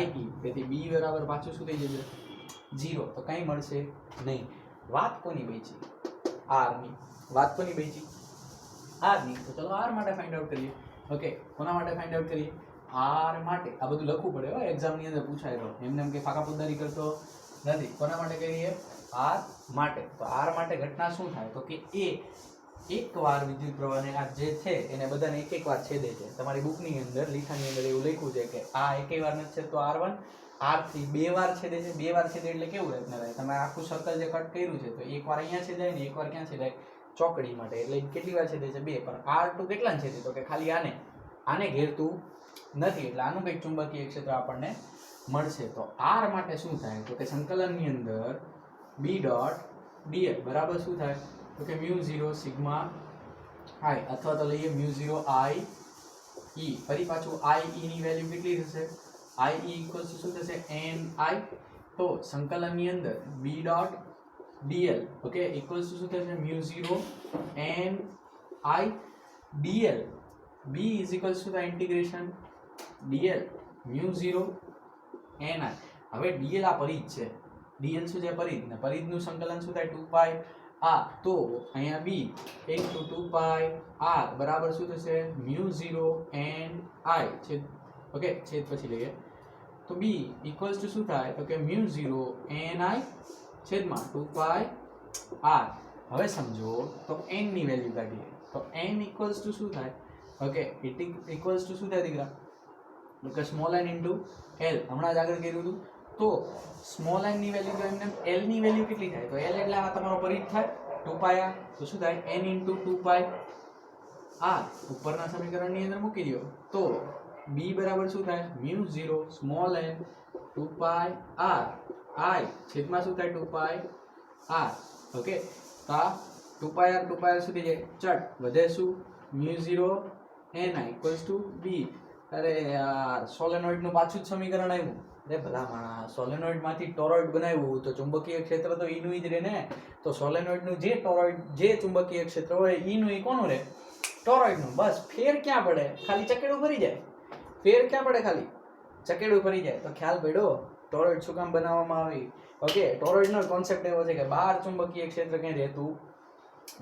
A: IE. તેથી b બરાબર પાછું શું થઈ જશે 0. તો કંઈ મળશે નહીં. વાત કોની બેચી? r ની. વાત કોની બેચી? r ની. તો ચલો r માટે ફાઇન્ડ આઉટ કરીએ ઓકે કોના માટે ફાઇન્ડ આઉટ કરીએ? r માટે. આ બધું લખવું પડે હો એક્ઝામ ની અંદર પૂછાય તો એમને એમ કે ફાકા પોદારી કરતો નથી. કોના માટે કરીએ? r માટે. તો r માટે ઘટના શું થાય તો કે એકવાર વિદ્યુત પ્રવાહને આ જે છે એને બધાને એક વાર છેદે છે. તમારી બુકની અંદર લીખાની અંદર એવું લખ્યું છે કે આ એકે વાર નથી છેદતો r1, r3 બે વાર છેદે છે. બે વાર છેદે એટલે કેવું રચના થાય? તમે આખું સર્કલ જે કટ કર્યું છે તો એકવાર અહીંયા છેદાય ને એકવાર ક્યાં છેદાય? ચોકડી માટે. એટલે કેટલી વાર છેદે છે? બે. પણ r2 કેટલાને છેદે તો કે ખાલી આને ઘેરતું નથી. એટલે આનું કંઈક ચુંબકીય ક્ષેત્ર આપણને મળશે. તો r માટે શું થાય તો કે સંકલનની અંદર b ડોટ dl બરાબર શું થાય તો કે μ0 સિગ્મા I અથવા તો લઈએ μ0 I e. ફરી પાછું IE ની વેલ્યુ કેટલી થશે? IE ઇક્વલ્સ શું થશે NI. તો સંકલનની અંદર b dot dl okay equals શું થશે μ0 NI dl. b is equals to the integration dl μ0 NI. હવે dl આ પરિઘ છે. dl શું છે? પરિઘ. ને પરિઘનું સંકલન શું થાય 2 પાઈ r. તો અહીંયા b into 2 પાઈ r બરાબર શું થશે μ0 NI છેદ ઓકે છેદ પછી લઈએ તો b ઇક્વલ્સ ટુ શું થાય તો કે μ0 NI છેદમાં 2 પાઈ r. હવે સમજો તો n ની વેલ્યુ કાઢીએ તો n ઇક્વલ્સ ટુ શું થાય ઓકે ઇટ ઇક્વલ્સ ટુ શું થાય દીકરા તો કે સ્મોલ n ઇન્ટુ l. હમણાં જ આગળ કર્યું હતું તો સ્મોલ n ની વેલ્યુ તો એમને l ની વેલ્યુ કેટલી થાય તો l એટલે આ તમારો પરિઘ થાય 2 પાઈ r. તો શું થાય n ઇન્ટુ 2 પાઈ r. ઉપરના સમીકરણની અંદર મૂકી દો તો b બરાબર શું થાય μ0 small n 2 pi r I છેદમાં શું થાય 2 પાઈ r ઓકે તો આ 2 પાઈ r સુધી જાય ચટ વધે શું μ0 NI ઇક્વલ્સ ટુ b. અરે યાર સોલેનોઇડ નું પાછું જ સમીકરણ આવ્યું. અરે ભલા માણસ સોલેનોઇડ માંથી ટોરોઇડ બનાવ્યું તો ચુંબકીય ક્ષેત્ર તો ઈ નું જ રહે ને. તો સોલેનોઇડ નું જે ટોરોઇડ જે ચુંબકીય ક્ષેત્ર હોય ઈ નું ઈ કોનું રહે? ટોરોઇડ નું. બસ ફેર ક્યાં પડે? ખાલી ચકેડું ફરી જાય. ફેર ક્યાં પડે? ખાલી ચકેડું ફરી જાય. તો ખ્યાલ પડ્યો ટોરોઇડ શું કામ બનાવવામાં આવી ઓકે. ટોરોઇડ નો કોન્સેપ્ટ એવો છે કે બહાર ચુંબકીય ક્ષેત્ર કંઈ રહેતું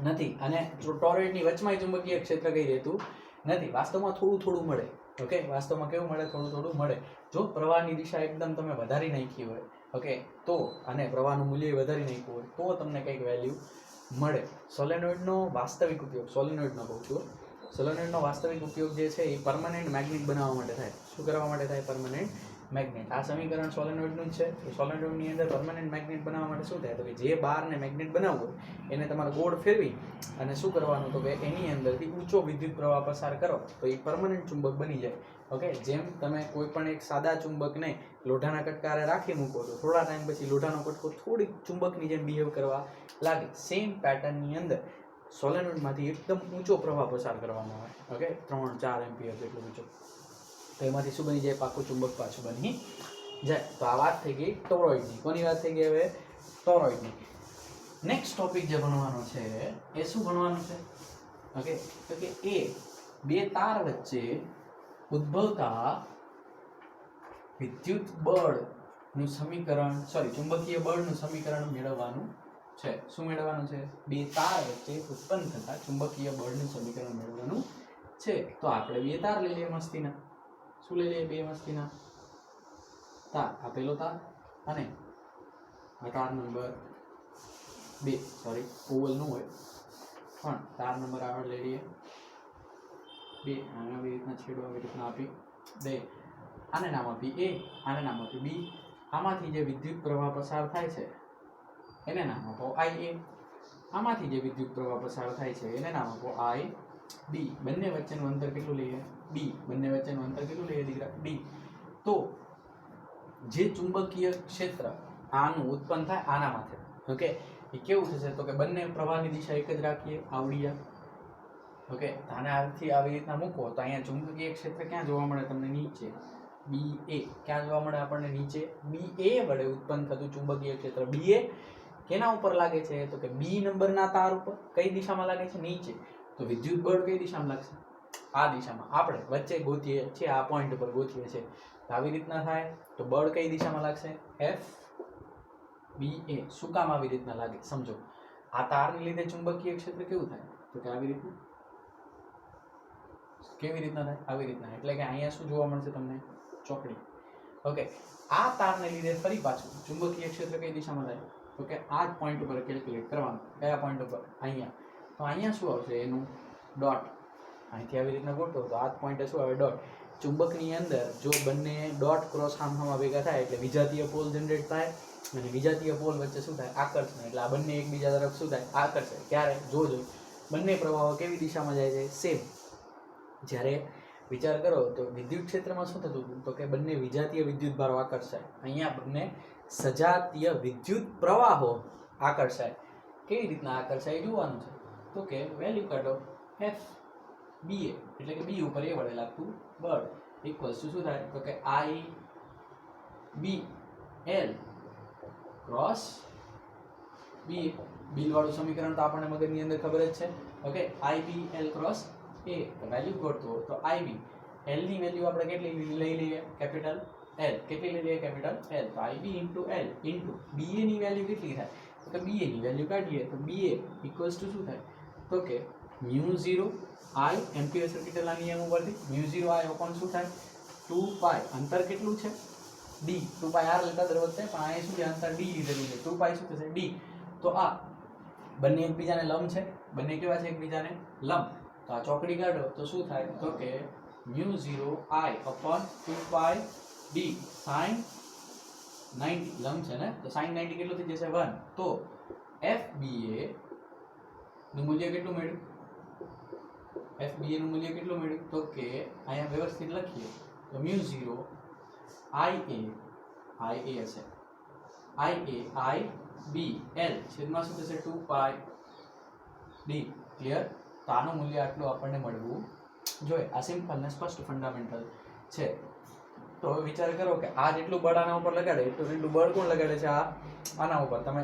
A: નથી અને ટોરોઇડ ની વચમાં ચુંબકીય ક્ષેત્ર કંઈ રહેતું નથી. વાસ્તવમાં થોડું મળે ઓકે. વાસ્તવમાં કેવું મળે? થોડું મળે. જો પ્રવાહની દિશા એકદમ તમે વધારી નાખી હોય ઓકે તો અને પ્રવાહનું મૂલ્ય વધારી નાખ્યું હોય તો તમને કંઈક વેલ્યુ મળે. સોલેનોઇડનો વાસ્તવિક ઉપયોગ, સોલેનોઇડનો કહું છું, સોલેનોઇડનો વાસ્તવિક ઉપયોગ જે છે એ પરમનન્ટ મેગ્નેટ બનાવવા માટે થાય. શું કરવા માટે થાય? Permanent magnet. આ સમીકરણ સોલેનોઇડનું જ છે. તો સોલેનોઇડની અંદર પરમનન્ટ મેગ્નેટ બનાવવા માટે શું થાય? તો કે જે બારને મેગ્નેટ બનાવવું હોય એને તમારે ગોળ ફેરવી અને શું કરવાનું? તો કે એની અંદરથી ઊંચો વિદ્યુત પ્રવાહ પસાર કરો તો એ પરમનન્ટ ચુંબક બની જાય. ઓકે, જેમ તમે કોઈ પણ એક સાદા ચુંબકને લોઢાના કટકારે રાખી મૂકો તો થોડા ટાઈમ પછી લોઢાનો કટકો થોડીક ચુંબકની જેમ બિહેવ કરવા લાગે. સેમ પેટર્નની અંદર સોલેનોઇડમાંથી એકદમ ઊંચો પ્રવાહ પસાર કરવામાં આવે. ઓકે, 3-4 એમ્પિયર જેટલું ઊંચો. તો એમાંથી શું બની જાય? પાકું ચુંબક પાછું બની જાય. તો આ વાત થઈ ગઈ ટોરોઇડની. કોની વાત થઈ ગઈ હવે? ટોરોઇડની. નેક્સ્ટ ટોપિક જે ભણવાનો છે એ શું ભણવાનું છે? ઓકે, તો કે એ બે તાર વચ્ચે ઉદ્ભવતા વિદ્યુત બળનું સમીકરણ, ચુંબકીય બળનું સમીકરણ મેળવવાનું છે. શું મેળવવાનું છે? બે તાર વચ્ચે ઉત્પન્ન થતા ચુંબકીય બળનું સમીકરણ મેળવવાનું છે. તો આપણે બે તાર લઈ લઈએ મસ્તીના. શું લઈ લઈએ? બે મસ્તીના તાર. આ પેલો તાર અને આ તાર નંબર 2. સોરી, ઓવલ નું હોય પણ તાર નંબર આગળ લઈ લઈએ 2. આને આવી રીતના છેડો આવી રીતના આપી દે. આને નામ આપી A, આને નામ આપી B. આમાંથી જે વિદ્યુત પ્રવાહ પસાર થાય છે એને નામ આપો IA. આમાંથી જે વિદ્યુત પ્રવાહ પસાર થાય છે એને નામ આપો IB. બંને વચ્ચેનું અંતર કેટલું લઈએ? D. બંને વચ્ચેનું અંતર કેટલું લઈએ દીકરા? D. તો જે ચુંબકીય ક્ષેત્ર આનું ઉત્પન્ન થાય આના માથે, ઓકે, એ કેવું થશે? તો કે બંને પ્રવાહની દિશા એક જ રાખીએ, આવડિયા. ઓકે, આને આથી આવી રીતના મૂકો તો અહીંયા ચુંબકીય ક્ષેત્ર ક્યાં જોવા મળે તમને? નીચે. BA ક્યાં જોવા મળે આપણને? નીચે. BA વડે ઉત્પન્ન થતું ચુંબકીય ક્ષેત્ર BA કેના ઉપર લાગે છે? તો કે B નંબરના તાર ઉપર. કઈ દિશામાં લાગે છે? નીચે. તો વિદ્યુત બળ કઈ દિશામાં લાગશે? આ દિશામાં. આપણે વચ્ચે ગોતીએ છીએ, આ પોઈન્ટ ઉપર ગોતીએ છીએ. આવી રીતના થાય તો બળ કઈ દિશામાં લાગશે? FBA. શું કામ આવી રીતના લાગે? સમજો. આ તારને લીધે ચુંબકીય ક્ષેત્ર કેવું થાય? તો કે આવી રીતના. કેવી રીતના થાય? આવી રીતના. એટલે કે અહીંયા શું જોવા મળશે તમને? ચોકડી. ઓકે, આ તારને લીધે ફરી પાછું ચુંબકીય ક્ષેત્ર કઈ દિશામાં થાય? તો કે આ જ પોઈન્ટ ઉપર કેલ્ક્યુલેટ કરવાનું. કયા પોઈન્ટ ઉપર? અહીંયા. તો અહીંયા શું આવશે? એનું ડોટ. અહીંથી આવી રીતના ગોઠવો તો આ જ પોઈન્ટે શું આવે? ડોટ. ચુંબકની અંદર જો બંને ડોટ ક્રોસ સામસામા ભેગા થાય એટલે વિજાતીય પોલ જનરેટ થાય અને વિજાતીય પોલ વચ્ચે શું થાય? આકર્ષણ. એટલે આ બંને એકબીજા તરફ શું થાય? આકર્ષે. ક્યારે? જોજો બંને પ્રવાહો કેવી દિશામાં જાય છે? સેમ. જ્યારે વિચાર કરો તો વિદ્યુત ક્ષેત્રમાં શું થતું હતું? તો કે બંને વિજાતીય વિદ્યુત ભારો આકર્ષાય. અહીંયા બંને સજાતીય વિદ્યુત પ્રવાહો આકર્ષાય. કેવી રીતના આકર્ષાય જોવાનું છે. તો કે વેલ્યુ કાઢો FBA એટલે કે B ઉપર A વડે લાગતું બળ ઇક્વલ્સ ટુ શું થાય? તો કે IBL ક્રોસ BA. બિલ વાળું સમીકરણ તો આપણને મગજની અંદર ખબર જ છે. Okay, IBL cross A. Value ગોઠવો તો IB. L ની વેલ્યુ આપણે કેટલી લઈ લઈએ? Capital L. કેટલી લઈ લઈએ? Capital L. તો IB into L into BA ની વેલ્યુ કેટલી થાય? તો કે BA ની વેલ્યુ કાઢીએ તો BA ઇક્વલ્સ ટુ શું થાય? તો કે μ0 I એમ્પિયર સર્કિટના નિયમ ઉપરથી μ0 I ઓપન શું થાય? 2π. અંતર કેટલું છે? D. 2π r લેતા દર વખતે પણ અહીંયા શું છે? અંતર D લીધેલું છે. 2π શું થશે? D. તો આ બંને એકબીજાને લંબ છે. બંને કેવા છે? એકબીજાને લંબ. તો આ ચોકડી કાઢો તો શું થાય? તો કે μ0 I upon 2π D sin 90. લંબ છે ને, તો sin 90 કેટલું થઈ જશે? 1. તો FBA નું મૂલ્ય કેટલું મળ્યું? FBA નું મૂલ્ય કેટલું મળ્યું? તો કે અહીંયા વ્યવસ્થિત લખીએ તો μ0 IA હશે. IBL છેદમાં શું થશે? 2π D. ક્લિયર? તો આનું મૂલ્ય આટલું આપણને મળવું જોઈએ. આ સિમ્પલ ને સ્પષ્ટ ફંડામેન્ટલ છે. તો હવે વિચાર કરો કે આ જેટલું બળ આના ઉપર લગાડે એટલું બળ કોણ લગાડે છે? આના ઉપર. તમે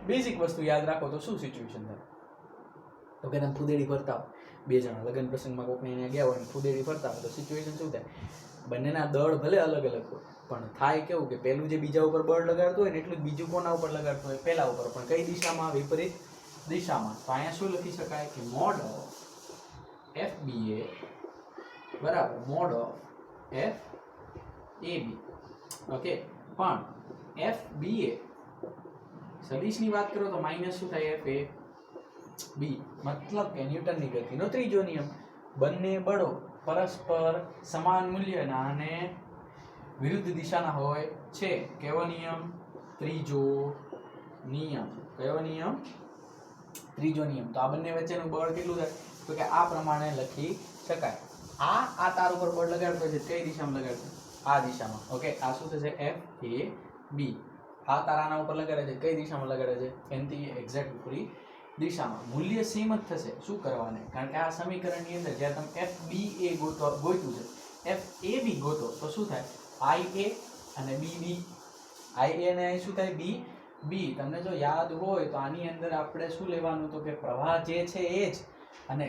A: બેઝિક વસ્તુ યાદ રાખો તો શું સિચ્યુએશન થાય? તો કે તમે ફુદેડી ફરતા હો, બે જણા લગ્ન પ્રસંગમાં કોકને અહીંયા ગયા હોય ફુદેડી ફરતા હોય તો સિચ્યુએશન શું થાય? બંનેના દળ ભલે અલગ અલગ હોય પણ થાય કેવું કે પેલું જે બીજા ઉપર બળ લગાડતું હોય ને એટલું જ બીજું કોના ઉપર લગાડતું હોય? પેલા ઉપર. પણ કઈ દિશામાં? વિપરીત દિશામાં. તો અહીંયા શું લખી શકાય કે મોડ ઓફ FBA બરાબર મોડ ઓફ FAB. ઓકે, પણ FBA સદિશની વાત કરો તો માઇનસ શું થાય? FA બી, મતલબ કે ન્યૂટનની ગતિનો ત્રીજો નિયમ. બંને બળો પરસ્પર સમાન મૂલ્યના અને વિરુદ્ધ દિશાના હોય છે. કેવો નિયમ? ત્રીજો નિયમ. કયો નિયમ? ત્રીજો નિયમ. તો આ બંને વચ્ચેનું બળ કેટલું થાય? તો કે આ પ્રમાણે લખી શકાય. આ તાર ઉપર બળ લગાડતો છે, કઈ દિશામાં લગાડશે? આ દિશામાં. ઓકે, આ શું થશે? F A B. આ તાર આના ઉપર લગાડે છે, કઈ દિશામાં લગાડે છે? એનથી એક્ઝેક્ટ ઉપરી દિશામાં. મૂલ્ય સેમ જ થશે. શું કરવાને? કારણ કે આ સમીકરણની અંદર જ્યાં તમે FBA ગોત્યું છે, FAB ગોતો તો શું થાય? IA અને BB. IA ને શું થાય? BB. તમને જો યાદ હોય તો આની અંદર આપણે શું લેવાનું? તો કે પ્રવાહ જે છે એ જ, અને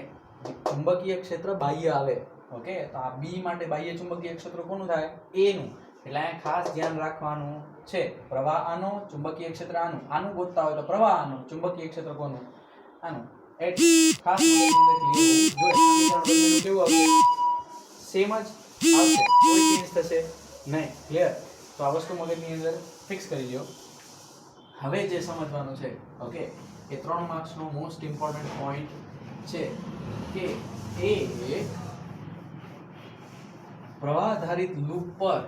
A: ચુંબકીય ક્ષેત્ર બાહ્ય આવે. ઓકે, તો આ B માટે બાહ્ય ચુંબકીય ક્ષેત્ર કોનું થાય? A નું. એટલે આ ખાસ ધ્યાન રાખવાનું છે. પ્રવાહ આનો, ચુંબકીય ક્ષેત્ર આનું. આનું ગોતતા હોય તો પ્રવાહ આનું, ચુંબકીય ક્ષેત્ર કોનું? આનું. ખાસ કેવું આવશે? સેમ જ આવશે, કોઈ ચેન્જ થશે નહીં. ક્લિયર? તો આ વસ્તુ મગજની અંદર ફિક્સ કરી દો. હવે જે સમજવાનું છે, ઓકે, એ 3 માર્ક્સનો મોસ્ટ ઇમ્પોર્ટન્ટ પોઈન્ટ છે કે એ પ્રવાહધારિત લૂપ પર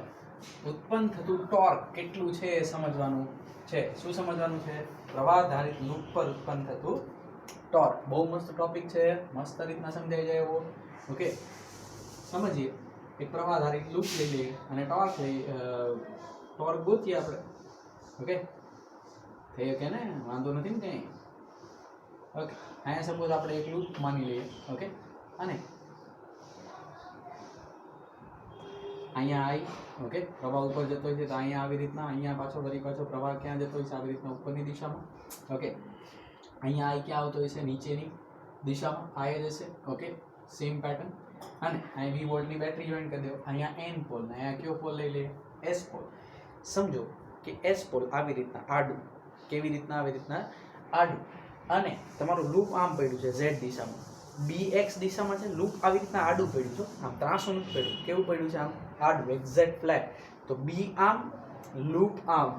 A: ઉત્પન્ન થતું ટોર્ક કેટલું છે એ સમજવાનું છે. શું સમજવાનું છે? પ્રવાહધારિત લૂપ પર ઉત્પન્ન થતું ટોર્ક. બહુ મસ્ત ટોપિક છે, મસ્ત રીતના સમજાઈ જાય એવો. ઓકે, સમજીએ. એક પ્રવાહધારિત લૂપ લઈ લઈએ અને ટોર્ક ગોતીએ આપણે. ઓકે, થઈ કે ને? વાંધો નથી ને કંઈ? ઓકે, અહીંયા સપોઝ આપણે એક લૂપ માની લઈએ. ઓકે, અને અહીંયા આવી. ઓકે, પ્રવાહ ઉપર જતો હોય છે તો અહીંયા આવી રીતના, અહીંયા વળી પાછો પ્રવાહ ક્યાં જતો હોય છે? આવી રીતના ઉપરની દિશામાં. ઓકે, અહીંયા આઈ ક્યાં આવતો હોય છે? નીચેની દિશામાં આઈ જશે. Okay, same pattern. અને અહીં 20 વોલ્ટની બેટરી જોઈન કરી દો. અહીંયા એન પોલ ને અહીંયા કયો પોલ લઈ લે? S pole. સમજો કે એસ પોલ આવી રીતના આડું. કેવી રીતના? આવી રીતના આડું. અને તમારું લૂપ આમ પડ્યું છે ઝેડ દિશામાં. BX દિશામાં છે લૂપ આવી રીતના આડું પડ્યું છે. આમ ત્રાસું નથી પડ્યું. કેવું પડ્યું છે? આમ આડું, એક્ઝેક્ટ ફ્લેટ. તો B આમ, લૂપ આમ.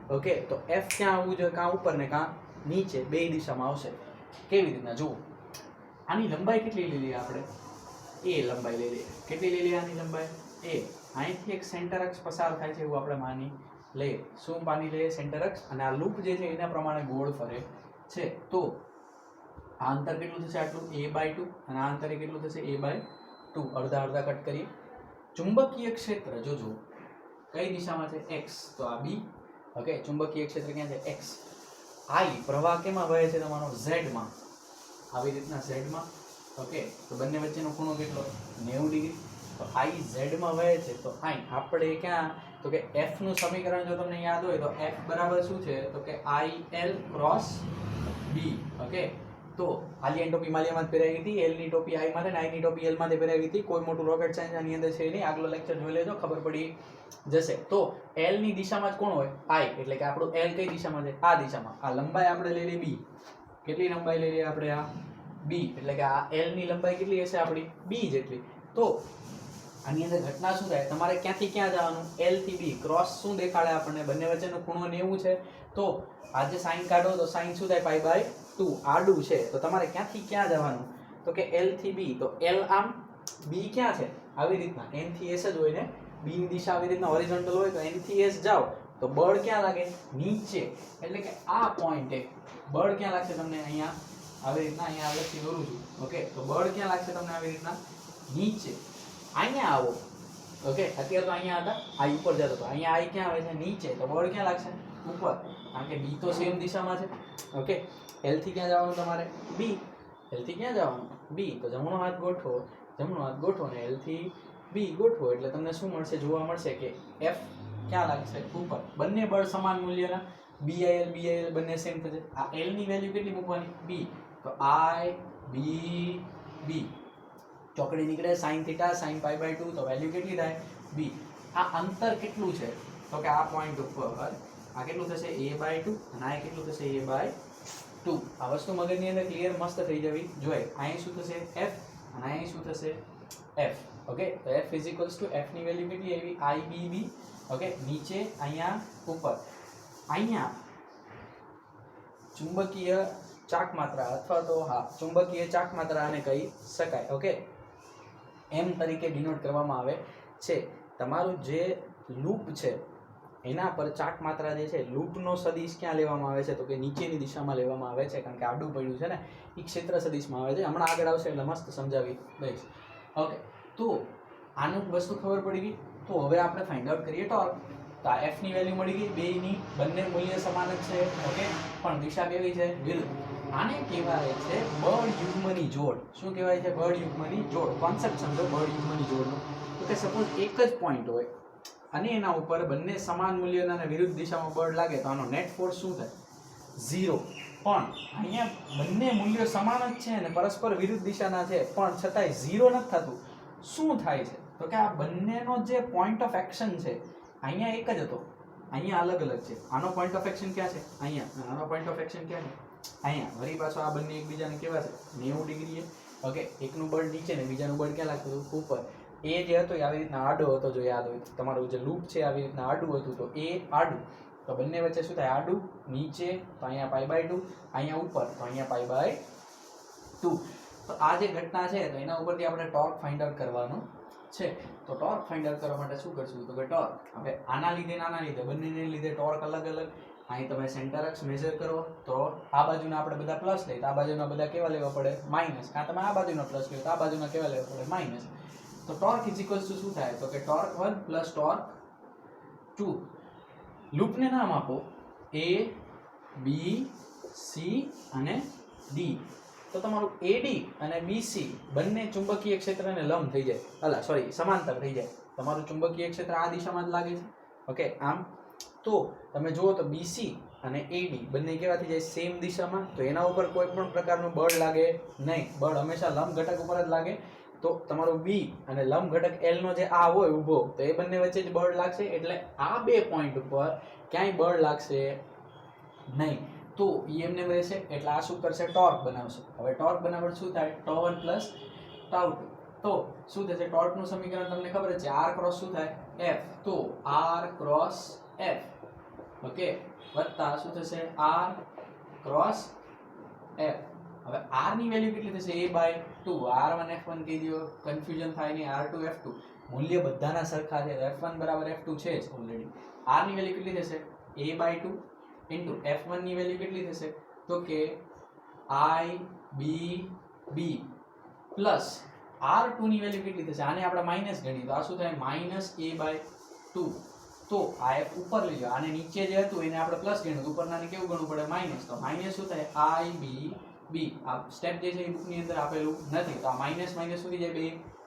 A: ઓકે, તો F ક્યાં આવવું જોઈએ? કાં ઉપર ને કાં નીચે, બે દિશામાં આવશે. કેવી રીતના? જુઓ, આની લંબાઈ કેટલી લઈ લઈએ આપણે? A લંબાઈ લઈ લઈએ. કેટલી લઈ લઈએ આની લંબાઈ? A. અહીંથી એક સેન્ટર અક્ષ પસાર થાય છે એવું આપણે માની લઈએ. શું માની લઈએ? સેન્ટર અક્ષ. અને આ લૂપ જે છે એના પ્રમાણે ગોળ ફરે છે. તો આ અંતર કેટલું થશે? આટલું, A/2. અને આ અંતરે કેટલું થશે? A/2. અડધા અડધા કટ કરીએ. ચુંબકીય ક્ષેત્ર જોજો કઈ દિશામાં છે? X. તો આ B. ઓકે, ચુંબકીય ક્ષેત્ર ક્યાં છે? X. I પ્રવાહ કેમાં વહે છે તમારો? Z માં. આવી રીતના Z માં. ઓકે, તો બંને વચ્ચેનો ખૂણો કેટલો? 90 ડિગ્રી. તો I Z માં વહે છે. તો અહીં આપણે ક્યાં? તો કે F નું સમીકરણ જો તમને યાદ હોય તો F બરાબર શું છે? તો કે IL ક્રોસ B. ઓકે, તો આલી ટોપી માલિયામાં જ પહેરાવી હતી, એલ ની ટોપી આઈ માં, આઈ ની ટોપી એલ માં પહેરાવી હતી. કોઈ મોટું રોકેટ સાયન્સ આની અંદર છે નહીં. આગલો લેક્ચર જોઈ લેજો, ખબર પડી જશે. તો એલ ની દિશામાં જ કોણ હોય? આઈ. એટલે કે આપણું એલ કઈ દિશામાં છે? આ દિશામાં. આ લંબાઈ આપણે લઈ લઈએ B. કેટલી લંબાઈ લઈ લઈએ આપણે? આ B. એટલે કે આ એલ ની લંબાઈ કેટલી હશે આપણી? B જેટલી. તો આની અંદર ઘટના શું થાય? તમારે ક્યાંથી ક્યાં જવાનું? L થી B. ક્રોસ શું દેખાડે આપણને? બંને વચ્ચેનો ખૂણો 90 છે. તો આજે સાઈન કાઢો તો સાઈન શું થાય? π/2. આડું છે. તો તમારે ક્યાંથી ક્યાં જવાનું? તો કે L થી B. તો L આમ, B ક્યાં છે? આવી રીતના N થી S જ હોય ને. B ની દિશા આવી રીતના હોરિઝોન્ટલ હોય તો N થી S જાઓ તો બળ ક્યાં લાગે? નીચે. એટલે કે આ પોઈન્ટે બળ ક્યાં લાગશે તમને? અહીંયા આવી રીતના, અહીંયા લખી દોરું છું. ઓકે, તો બળ ક્યાં લાગશે તમને? આવી રીતના નીચે. અહીંયા આવો. ઓકે, અત્યારે તો અહીંયા હતા, આ ઉપર જતો હતો. અહીંયા આઈ ક્યાં આવે છે? નીચે. તો બળ ક્યાં લાગશે? ઉપર. કારણ કે B તો સેમ દિશામાં છે. ઓકે, L થી ક્યાં જવાનું તમારે? B. L થી ક્યાં જવાનું? B. તો જમણો હાથ ગોઠવો, ને L થી B ગોઠવો એટલે તમને શું મળશે? જોવા મળશે કે F ક્યાં લાગશે? ઉપર. બંને બળ સમાન મૂલ્યના. BIL બંને સેમ થશે. આ L ની વેલ્યુ કેટલી મૂકવાની? B. તો I B B. ચોકડી નીકળે sin θ sin π/2. તો વેલ્યુ કેટલી થાય? B. આ અંતર કેટલું છે? તો કે આ પોઈન્ટ ઉપર આ કેટલું થશે? A/2. અને આ કેટલું થશે? A/2. આ વસ્તુ મગજની અંદર ક્લિયર મસ્ત થઈ જવી જોઈએ. અહીં શું થશે? F. અને અહીં શું થશે? F. ઓકે, તો F F ની વેલ્યુ કેટલી આવી? IBB. ઓકે, નીચે, અહીંયા ઉપર. અહીંયા ચુંબકીય ચાક માત્રા અથવા તો હા ચુંબકીય ચાક માત્રા આને કહી શકાય. ઓકે, એમ તરીકે ડિનોટ કરવામાં આવે છે. તમારું જે લૂપ છે એના પર ચાક માત્રા જે છે લૂપનો સદિશ ક્યાં લેવામાં આવે છે તો કે નીચેની દિશામાં લેવામાં આવે છે, કારણ કે આડું પડ્યું છે ને એ ક્ષેત્ર સદિશમાં આવે છે. હમણાં આગળ આવશે એટલે મસ્ત સમજાવી દઈશ. ઓકે, તો આનું વસ્તુ ખબર પડી ગઈ. તો હવે આપણે ફાઇન્ડ આઉટ કરીએ ટોર્ક. તો આ એફ ની વેલ્યુ મળી ગઈ, બેની બંને મૂલ્ય સમાન જ છે. ઓકે, પણ દિશા કેવી છે? વિરુદ્ધ. આને કહેવાય છે બળ યુગ્મની જોડ. શું કહેવાય છે? બળ યુગ્મની જોડ. કોન્સેપ્ટ સમજો બળ યુગ્મની જોડનો. તો કે સપોઝ એક જ પોઈન્ટ હોય અને એના ઉપર બંને સમાન મૂલ્યના અને વિરુદ્ધ દિશામાં બળ લાગે તો આનો નેટ ફોર્સ શું થાય? 0. પણ અહીંયા બંને મૂલ્યો સમાન જ છે અને પરસ્પર વિરુદ્ધ દિશાના છે, પણ છતાંય 0 નથી થતું. શું થાય છે? તો કે આ બંનેનો જે પોઈન્ટ ઓફ એક્શન છે અહીંયા એક જ હતો, અહીંયા અલગ અલગ છે. આનો પોઈન્ટ ઓફ એક્શન ક્યાં છે? અહીંયા. આનો પોઈન્ટ ઓફ એક્શન ક્યાં છે? અહીંયા. વળી પાછો આ બંને એકબીજાને કેવા છે? 90 ડિગ્રીએ. ઓકે, એકનું બળ નીચે ને બીજાનું બળ ક્યાં લાગતું હતું? ઉપર. એ જે હતો એ આવી રીતના આડો હતો, જો યાદ હોય તમારું જે લૂપ છે આવી રીતના આડું હતું, તો એ આડું, તો બંને વચ્ચે શું થાય? આડું. નીચે તો અહીંયા π/2, અહીંયા ઉપર તો અહીંયા π/2. તો આ જે ઘટના છે તો એના ઉપરથી આપણે ટોર્ક ફાઇન્ડ આઉટ કરવાનું છે. તો ટોર્ક ફાઇન્ડ આઉટ કરવા માટે શું કરશું તો કે ટોર્ક, હવે આના લીધે આના લીધે બંનેને લીધે ટોર્ક અલગ અલગ. અહીં તમે સેન્ટર અક્ષ મેઝર કરો તો આ બાજુના આપણે બધા પ્લસ લઈએ તો આ બાજુના બધા કેવા લેવા પડે? માઇનસ. કાં તમે આ બાજુના પ્લસ લો તો આ બાજુના કેવા લેવા પડે? માઇનસ. તો ટોર્ક ઇઝ ઇક્વલ્સ ટુ શું થાય તો કે ટોર્ક 1 પ્લસ ટોર્ક 2. લૂપને નામ આપો A, B, C અને D. તો તમારું AD અને BC બંને ચુંબકીય ક્ષેત્રને લંબ થઈ જાય, સમાંતર થઈ જાય. તમારું ચુંબકીય ક્ષેત્ર આ દિશામાં જ લાગે છે. ઓકે, આમ તો તમે જુઓ તો BC અને AD બંને કેવા થઈ જાય? સેમ દિશામાં. તો એના ઉપર કોઈ પણ પ્રકારનું બળ લાગે નહીં. બળ હંમેશા લંબ ઘટક ઉપર જ લાગે. તો તમારું B અને લંબ ઘટક L નો જે આ હોય ઊભો, તો એ બંને વચ્ચે જ બળ લાગશે. એટલે આ બે પોઈન્ટ ઉપર ક્યાંય બળ લાગશે નહીં. તો એમને રહેશે. એટલે આ શું કરશે? ટોર્ક બનાવશે. હવે ટોર્ક બનાવવા શું થાય? τ1 પ્લસ τ2. તો શું થશે? ટોર્કનું સમીકરણ તમને ખબર છે, R ક્રોસ શું થાય? F. તો R ક્રોસ F. ઓકે, વત્તા શું થશે? R cross F. હવે R ની વેલ્યુ કેટલી થશે? A/2. R1 F1 કહી દો, કન્ફ્યુઝન થાય નહીં. R2 F2 મૂલ્ય બધાના સરખા છે. F1 બરાબર F2 છે જ ઓલરેડી. R ની વેલ્યુ કેટલી થશે? A/2 ઇન્ટુ F1 ની વેલ્યુ કેટલી થશે તો કે IBB પ્લસ R2 ની વેલ્યુ કેટલી થશે? આને આપણે માઇનસ ગણી તો આ શું થાય? -A/2. તો આ F ઉપર લઈ જાઓ, આને નીચે જે હતું એને આપણે પ્લસ ગણ્યું, ઉપરનાને કેવું ગણવું પડે? માઇનસ. તો માઇનસ શું થાય? IBB. આ સ્ટેપ જે છે એ બુકની અંદર આપેલું નથી, તો આ માઇનસ માઇનસ સુધી જાય, બે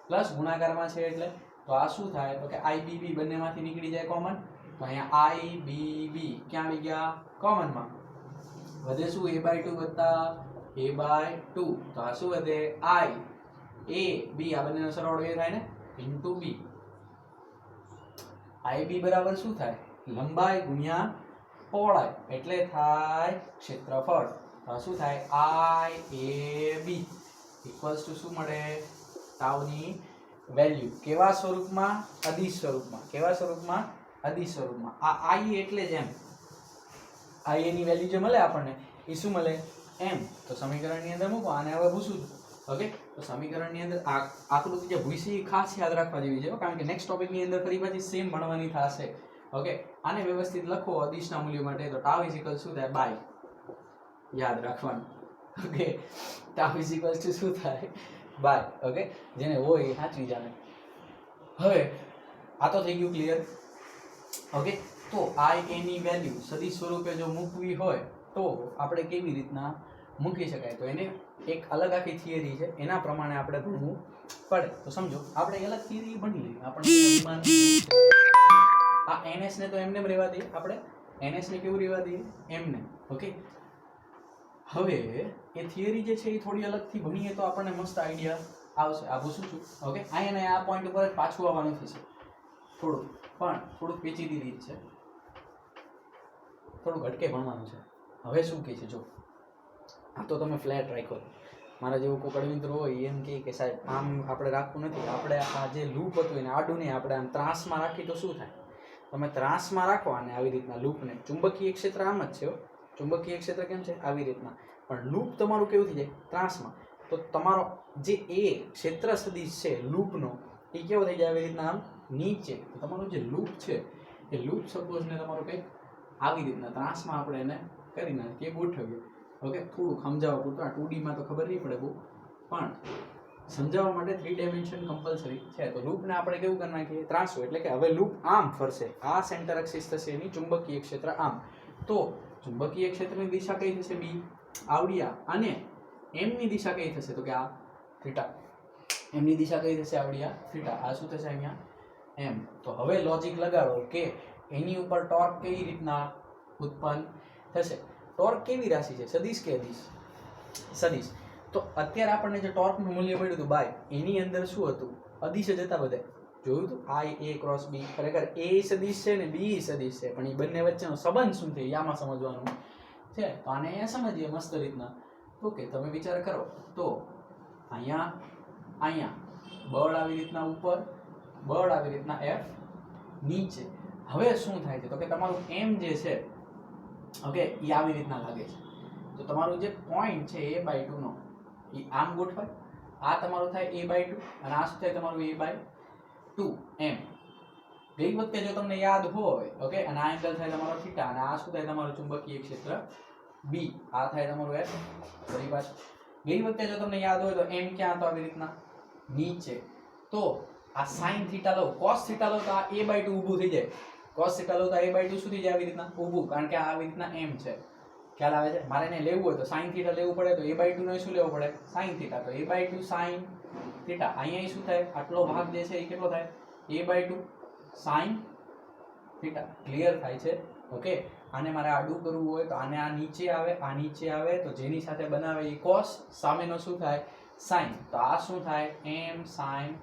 A: પ્લસ ગુણાકારમાં છે એટલે. તો આ શું થાય તો કે IBB બંનેમાંથી નીકળી જાય કોમન. તો અહીંયા IBB ક્યાં આવી ગયા? કોમનમાં. વધે શું? A/2 વત્તા A/2. તો આ શું વધે? IAB. આ બંનેનો સરવાળો એ થાય ને ઇન્ટુ B. IB બરાબર શું થાય? લંબાઈ ગુણ્યા પહોળાઈ, એટલે થાય ક્ષેત્રફળ. શું થાય? IAB ઇક્વલ્સ ટુ શું મળે? તાવની વેલ્યુ કેવા સ્વરૂપમાં? અદિશ સ્વરૂપમાં. કેવા સ્વરૂપમાં? અદિશ સ્વરૂપમાં. આ I એટલે જ M. I ની વેલ્યુ જે મળે આપણને એ શું મળે? M. તો સમીકરણની અંદર મૂકો. આને હવે ભૂસું છું. ઓકે, તો સમીકરણની અંદર આકૃતિ જે ભૂસી ખાસ યાદ રાખવા જેવી છે, કારણ કે નેક્સ્ટ ટોપિકની અંદર ફરી પાછી સેમ ભણવાની થશે. ઓકે, આને વ્યવસ્થિત લખો અદિશના મૂલ્યો માટે. તો ટાઉ ઇઝ ઇક્વલ શું થાય? બાય. યાદ રાખવાનું. Okay, tau is equal to શું થાય? બાય. ઓકે, જેને હોય એ સાચવી જાણે. હવે આ તો થઈ ગયું ક્લિયર. ઓકે, તો I A ની વેલ્યુ સદિશ સ્વરૂપે જો મૂકવી હોય તો આપણે કેવી રીતના મૂકી શકાય? તો એને એક અલગ આખી થિયરી છે, એના પ્રમાણે આપણે ભણવું પડે. તો સમજો, આપણે અલગ થિયરી ભણી લઈએ. આપણે આ NS ને તો એમને રહેવા દઈએ, આપણે NS ને કેવું રહેવા દઈએ? એમને. ઓકે, હવે એ થિયરી જે છે એ થોડી અલગથી ભણીએ તો આપણને મસ્ત આઈડિયા આવશે. આ પૂછું છું. ઓકે, અહીંયા આ પોઈન્ટ ઉપર પાછું આવવાનું થશે થોડુંક પેચીદી રીત છે, થોડું ઘટકે ભણવાનું છે. હવે શું કહે છે જો, આ તો તમે ફ્લેટ રાખ્યો, મારા જેવું કોઈ કડવિંતર હોય એમ કે સાહેબ આમ આપણે રાખવું નથી, આપણે આ જે લૂપ હતું એને આડું નહીં, આપણે આમ ત્રાસમાં રાખી તો શું થાય? તમે ત્રાસમાં રાખો આને આવી રીતના લૂપને. ચુંબકીય ક્ષેત્ર આમ જ છે, ચુંબકીય ક્ષેત્ર કેમ છે? આવી રીતના. પણ લૂપ તમારું કેવું થઈ જાય ત્રાસમાં. તો તમારો જે એ ક્ષેત્ર સદિશ છે લૂપનો એ કેવો થઈ જાય આવી રીતના આમ નીચે. તો તમારું જે લૂપ છે એ લૂપ સપોઝ ને તમારું કંઈક આવી રીતના ત્રાસમાં આપણે એને કરી નાખીએ, ગોઠવીએ. ઓકે, થોડુંક સમજાવવા પૂરતું. આ 2D માં તો ખબર નહીં પડે બહુ, પણ સમજાવવા માટે 3 ડાયમેન્શન કમ્પલસરી છે. તો લૂપને આપણે કેવું કરી નાખીએ ત્રાસું, એટલે કે હવે લૂપ આમ ફરશે, આ સેન્ટર એક્સિસ થશે એની, ચુંબકીય ક્ષેત્ર આમ. તો ચુંબકીય ક્ષેત્રની દિશા કઈ થશે બી, આવડિયા, અને એમની દિશા કઈ થશે તો કે આ થીટા. એમની દિશા કઈ થશે આવડિયા થીટા. આ શું થશે અહીંયા એમ. તો હવે લોજિક લગાડો કે એની ઉપર ટોર્ક કેવી રીતના ઉત્પન્ન થશે. ટોર્ક કેવી રાશિ છે, સદિશ કે અદિશ? સદિશ. તો અત્યારે આપણને જે ટોર્કનું મૂલ્ય મળ્યું હતું બાય, એની અંદર શું હતું, અદિશ જ હતા બધા. જોયું હતું I A ક્રોસ B. ખરેખર A સદિશ છે ને B સદિશ છે, પણ એ બંને વચ્ચેનો સંબંધ શું છે આમાં સમજવાનું છે. તો આને અહીંયા સમજીએ મસ્ત રીતના. ઓકે, તમે વિચાર કરો તો અહીંયા બળ આવી રીતના ઉપર, બળ આવી રીતના F નીચે. હવે શું થાય છે તો કે તમારું M જે છે ઓકે એ આવી રીતના લાગે છે. તો તમારું જે પોઈન્ટ છે A/2 નો એ આમ ગોઠવાય. આ તમારું થાય A/2 અને આ શું થાય તમારું A/2 એમ. ગઈ વખતે જો તમને યાદ હોય ઓકે, અને આ એંગલ થાય તમારો થીટા, અને આ શું થાય તમારું ચુંબકીય ક્ષેત્ર B. આ થાય તમારું F. ફરી પાછું ગઈ વખતે જો તમને યાદ હોય તો M ક્યાં હતો આવી રીતના નીચે. તો આ sin થીટા લો, cos થીટા લો તો આ A/2 ઊભું થઈ જાય. cos થીટા લો તો A/2 શું થઈ જાય આવી રીતના ઊભું, કારણ કે આ આવી રીતના M છે. ખ્યાલ આવે છે? મારે એને લેવું હોય તો sin થીટા લેવું પડે, તો A/2 નો શું લેવો પડે sin થીટા. તો A/2 sin થીટા. અહીંયા શું થાય, આટલો ભાગ જે છે એ કેટલો થાય A/2 sin થીટા. ક્લિયર થાય છે? ઓકે, આને મારે આડું કરવું હોય તો આને આ નીચે આવે, આ નીચે આવે, તો જેની સાથે બનાવે એ cos, સામેનો શું થાય sin. તો આ શું થાય m sin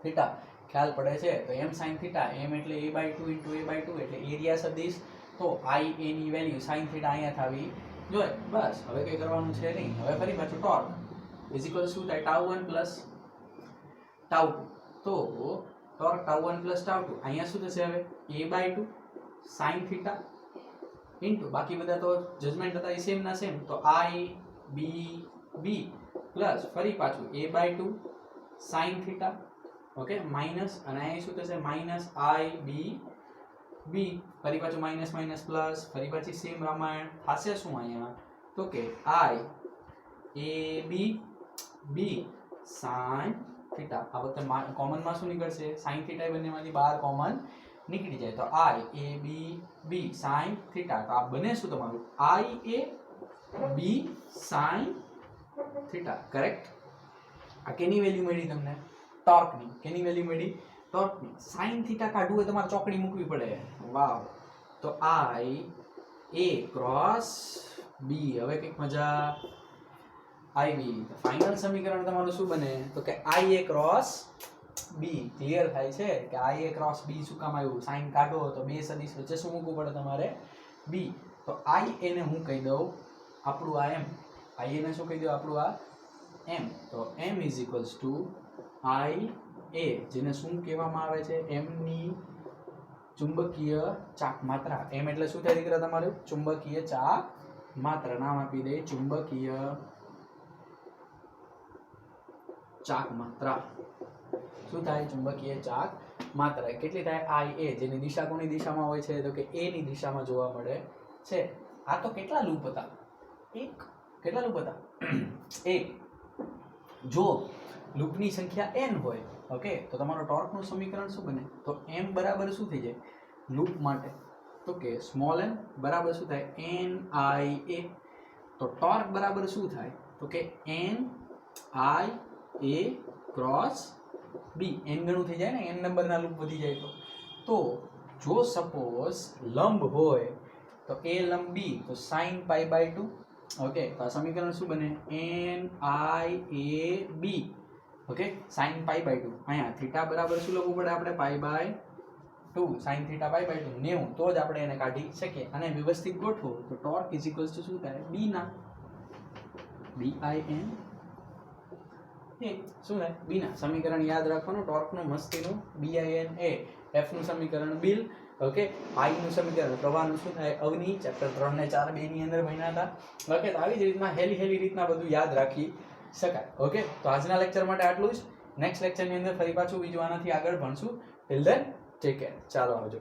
A: થીટા. ખ્યાલ પડે છે? તો m sin થીટા, m એટલે A/2 * A/2 એટલે એરિયા સદિશ. તો I A ની વેલ્યુ sin થીટા અહીંયા થાવી જોઈએ. બસ, હવે કંઈ કરવાનું છે નહીં. હવે ફરી પાછું ટોર્ક ઇઝ ઇક્વલ શું થાય τ1 + τ2. તો ટોર્ક τ1 + τ2 અહીંયા શું થશે હવે A/2 sin થીટા ઇન્ટુ બાકી બધા તો જજમેન્ટ હતા એ સેમ ના સેમ. તો I B B પ્લસ ફરી પાછું A/2 sin theta okay minus, અને અહીં શું થશે -I B B. ફરી પાછું માઇનસ માઇનસ પ્લસ, ફરી પાછી સેમ રામાયણ થશે. શું અહીંયા તો કે I A B B sin theta. આ વખતે કોમનમાં શું નીકળશે sin થીટા, એ બંનેમાંથી બહાર કોમન નીકળી જાય. તો I A B B sin theta. તો આ બને શું તમારું I A B sin theta. Correct? આ કેની વેલ્યુ મળી તમને? ટોર્કની. કેની વેલ્યુ મળી? ટોર્કની. sin થીટા કાઢવું હોય તમારે ચોકડી મૂકવી પડે. વાવ. તો I A ક્રોસ B. હવે કંઈક મજા આવી. તો ફાઇનલ સમીકરણ તમારું શું બને તો કે I A cross B. Clear થાય છે કે I A ક્રોસ B શું કામ આવ્યું? sin કાઢો તો બે સદિશ વચ્ચે શું મૂકવું પડે તમારે B. તો I A ને હું કહી દઉં આપણું આ M. I A ને શું કહી દઉં આપણું આ M. તો M = I A, જેને શું કહેવામાં આવે છે M ની ચુંબકીય ચાક માત્રા. M એટલે શું થાય દીકરા તમારું? ચુંબકીય ચાક માત્રા. નામ આપી દે ચુંબકીય ચાક માત્રા. શું થાય? ચુંબકીય ચાક માત્રા. કેટલી થાય? I A, જેની દિશા કોની દિશામાં હોય છે તો કે A ની દિશામાં જોવા મળે છે. આ તો કેટલા લૂપ હતા? એક. કેટલા લૂપ હતા? એક. જો લૂપની સંખ્યા n હોય ઓકે, તો તમારો ટોર્કનું સમીકરણ શું બને? તો m બરાબર શું થઈ જાય લૂપ માટે? તો કે સ્મોલ n બરાબર શું થાય NIA. તો ટોર્ક બરાબર શું થાય તો કે NIA ક્રોસ B. n ગણું થઈ જાય ને, n નંબરના લૂપ વધી જાય તો જો સપોઝ લંબ હોય તો a લંબ B, તો sin π/2 ઓકે. તો આ સમીકરણ શું બને NIAB ઓકે sin π/2. અહીંયા થીટા બરાબર શું લખવું પડે આપણે π/2 sin થીટા π/2 90, તો જ આપણે એને કાઢી શકીએ. અને વ્યવસ્થિત ગોઠવો તો ટોર્ક = શું થાય B ના BIN શું થાય B ના. સમીકરણ યાદ રાખવાનું ટોર્કનું મસ્તીનું BIN A. F નું સમીકરણ બિલ ઓકે આઈનું સમીકરણ પ્રવાહનું શું થાય અવની ચેપ્ટર 3 ને 4 બે ની અંદર ભણ્યા હતા. ઓકે તો આવી જ રીતના હેલી રીતના બધું યાદ રાખી શકાય. ઓકે તો આજના લેક્ચર માટે આટલું જ. નેક્સ્ટ લેક્ચરની અંદર ફરી પાછું બીજું આનાથી આગળ ભણશું. Till then take care. ચાલો આવજો.